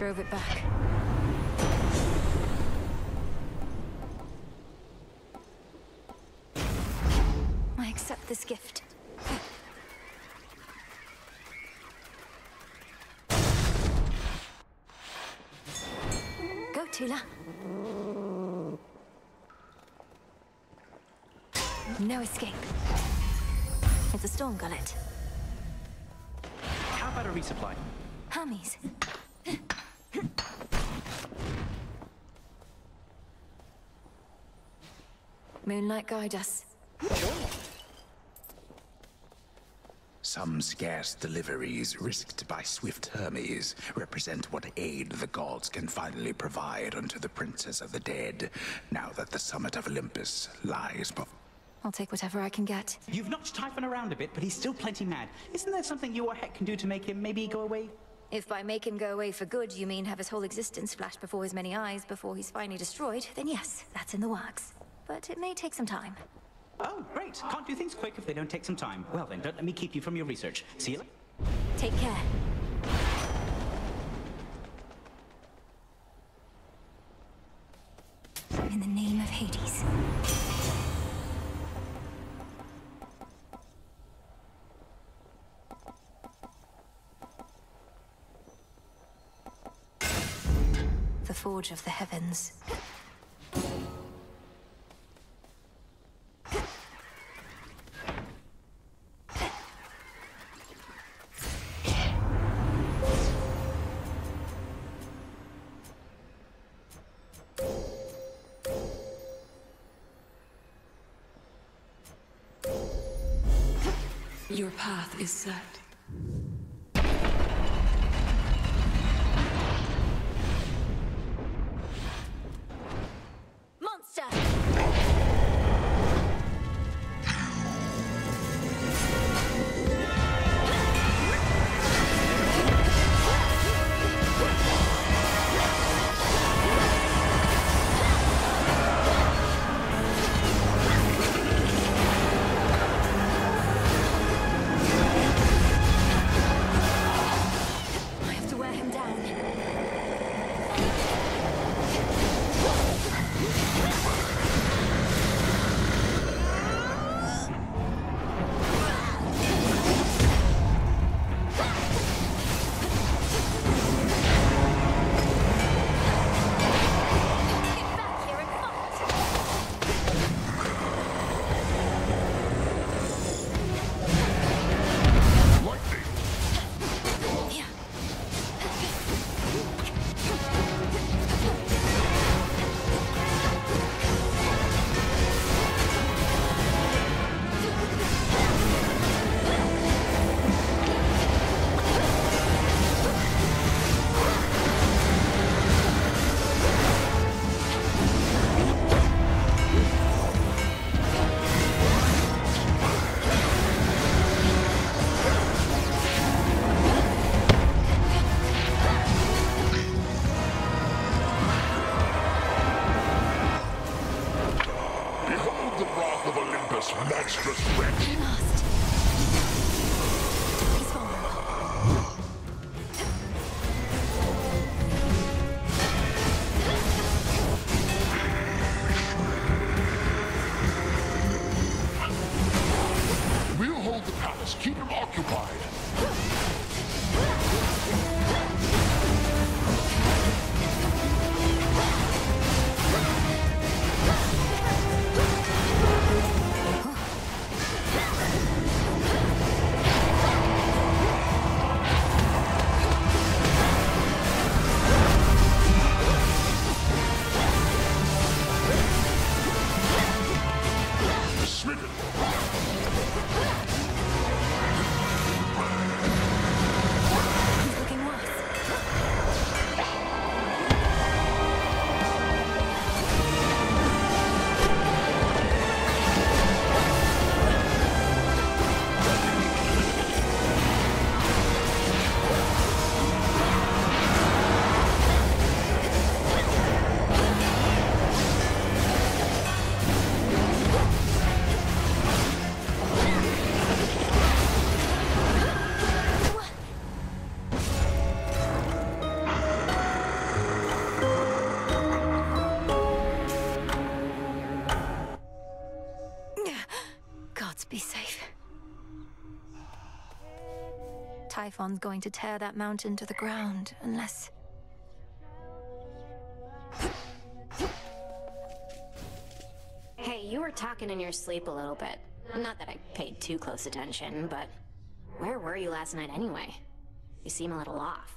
drove it back. I accept this gift. Go, Tula. No escape. It's a storm gullet. How about a resupply? Hermes. Moonlight, guide us. Some scarce deliveries risked by swift Hermes represent what aid the gods can finally provide unto the Princess of the Dead, now that the summit of Olympus lies before. I'll take whatever I can get. You've knocked Typhon around a bit, but he's still plenty mad. Isn't there something you or Heck can do to make him maybe go away? If by make him go away for good, you mean have his whole existence flash before his many eyes before he's finally destroyed, then yes, that's in the works. But it may take some time. Oh, great. Can't do things quick if they don't take some time. Well then, don't let me keep you from your research. See you later. Take care. In the name of Hades. The Forge of the Heavens. Your path is set. Typhon's going to tear that mountain to the ground, unless... Hey, you were talking in your sleep a little bit. Not that I paid too close attention, but where were you last night anyway? You seem a little off.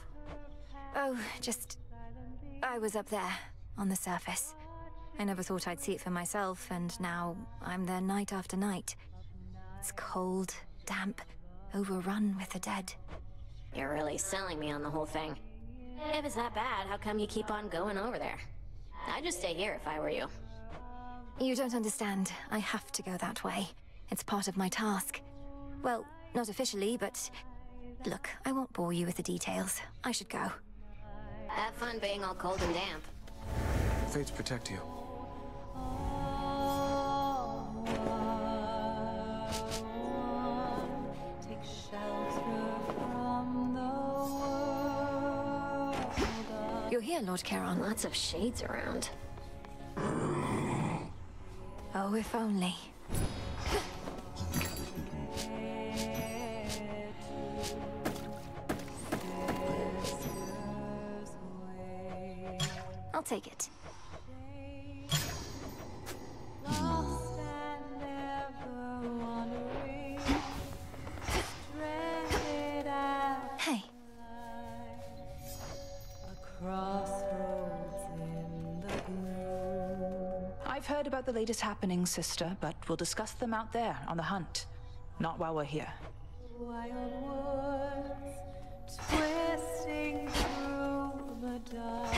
Oh, just... I was up there, on the surface. I never thought I'd see it for myself, and now I'm there night after night. It's cold, damp, overrun with the dead. You're really selling me on the whole thing. If it's that bad, how come you keep on going over there? I'd just stay here if I were you. You don't understand. I have to go that way. It's part of my task. Well, not officially, but... Look, I won't bore you with the details. I should go. Have fun being all cold and damp. Fates protect you. Take shelter from the world. You're here, Lord Charon. Lots of shades around. Oh, if only. I'll take it. Lost and ever wandering, stranded at Hey. a crossroads in the gloom. I've heard about the latest happenings, sister, but we'll discuss them out there on the hunt. Not while we're here. Wild woods twisting through the dark.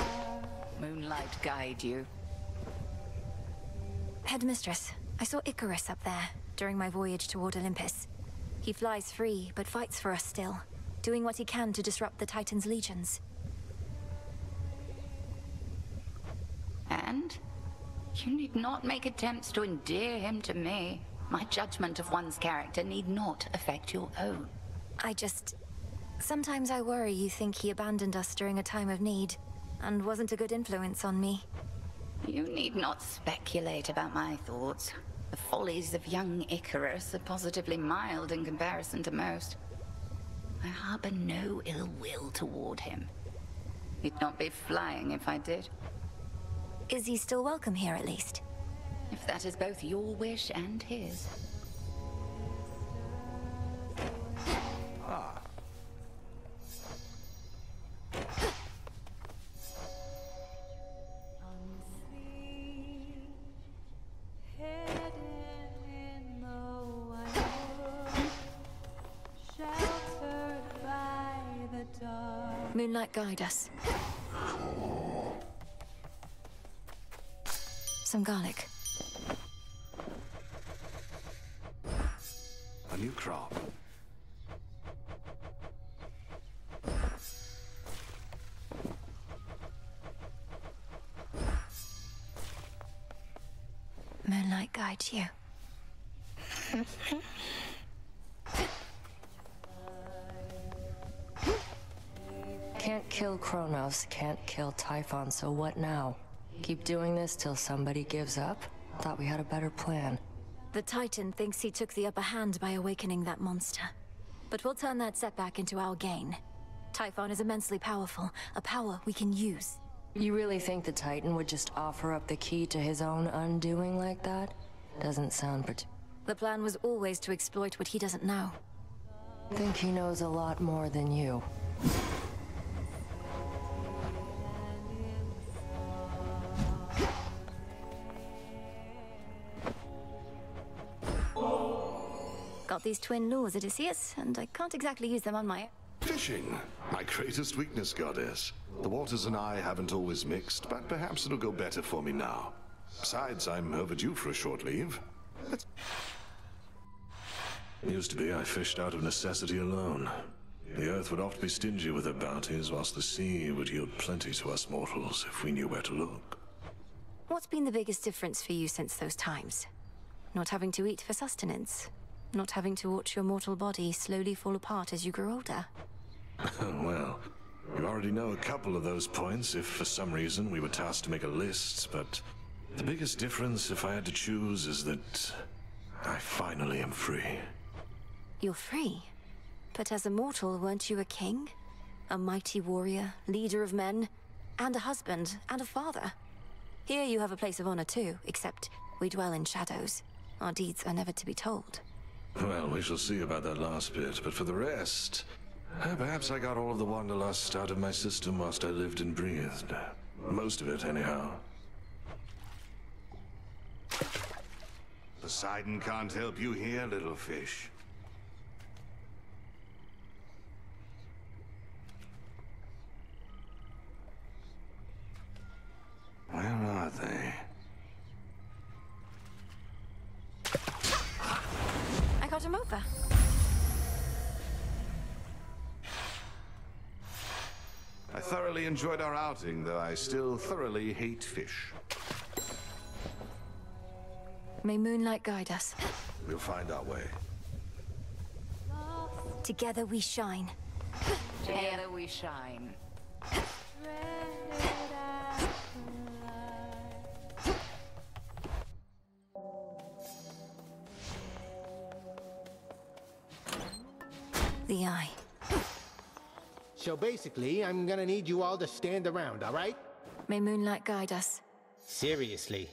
Moonlight guide you. Headmistress, I saw Icarus up there during my voyage toward Olympus. He flies free, but fights for us still, doing what he can to disrupt the Titan's legions. And? You need not make attempts to endear him to me. My judgment of one's character need not affect your own. Sometimes I worry you think he abandoned us during a time of need, and wasn't a good influence on me. You need not speculate about my thoughts. The follies of young Icarus are positively mild in comparison to most. I harbor no ill will toward him. He'd not be flying if I did. Is he still welcome here, at least? If that is both your wish and his. Ah. Moonlight guide us. Some garlic. A new crop. Moonlight guides you. Can't kill Kronos, can't kill Typhon, so what now? Keep doing this till somebody gives up? Thought we had a better plan. The Titan thinks he took the upper hand by awakening that monster. But we'll turn that setback into our gain. Typhon is immensely powerful, a power we can use. You really think the Titan would just offer up the key to his own undoing like that? Doesn't sound The plan was always to exploit what he doesn't know. Think he knows a lot more than you. Got these twin lures, Odysseus, and I can't exactly use them on my... Fishing. My greatest weakness, goddess. The waters and I haven't always mixed, but perhaps it'll go better for me now. Besides, I'm overdue for a short leave. Used to be I fished out of necessity alone. The earth would oft be stingy with her bounties, whilst the sea would yield plenty to us mortals if we knew where to look. What's been the biggest difference for you since those times? Not having to eat for sustenance? Not having to watch your mortal body slowly fall apart as you grow older? Well, you already know a couple of those points if for some reason we were tasked to make a list, but the biggest difference, if I had to choose, is that I finally am free. You're free? But as a mortal, weren't you a king? A mighty warrior, leader of men, and a husband, and a father. Here you have a place of honor too, except we dwell in shadows. Our deeds are never to be told. Well, we shall see about that last bit, but for the rest, perhaps I got all of the wanderlust out of my system whilst I lived and breathed. Most of it, anyhow. Poseidon can't help you here, little fish. Where are they? I got him over. I thoroughly enjoyed our outing, though I still thoroughly hate fish. May moonlight guide us. We'll find our way. Together we shine. Together we shine. The eye. So basically, I'm gonna need you all to stand around, all right? May moonlight guide us. Seriously.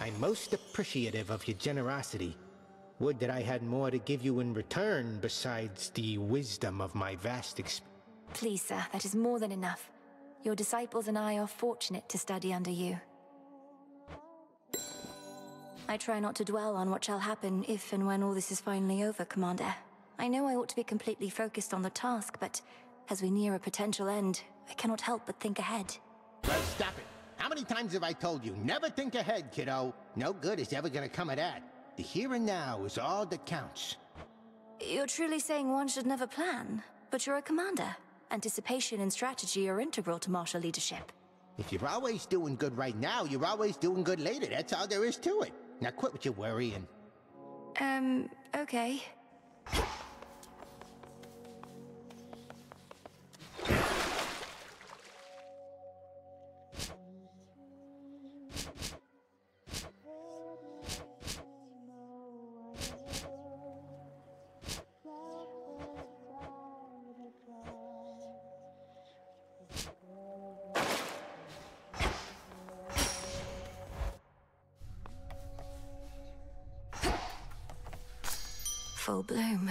I'm most appreciative of your generosity. Would that I had more to give you in return besides the wisdom of my vast experience. Please, sir, that is more than enough. Your disciples and I are fortunate to study under you. I try not to dwell on what shall happen if and when all this is finally over, Commander. I know I ought to be completely focused on the task, but as we near a potential end, I cannot help but think ahead. Well, stop it. How many times have I told you, never think ahead, kiddo? No good is ever gonna come of that. The here and now is all that counts. You're truly saying one should never plan, but you're a commander. Anticipation and strategy are integral to martial leadership. If you're always doing good right now, you're always doing good later. That's all there is to it. Now quit with your worrying. Okay. Full bloom.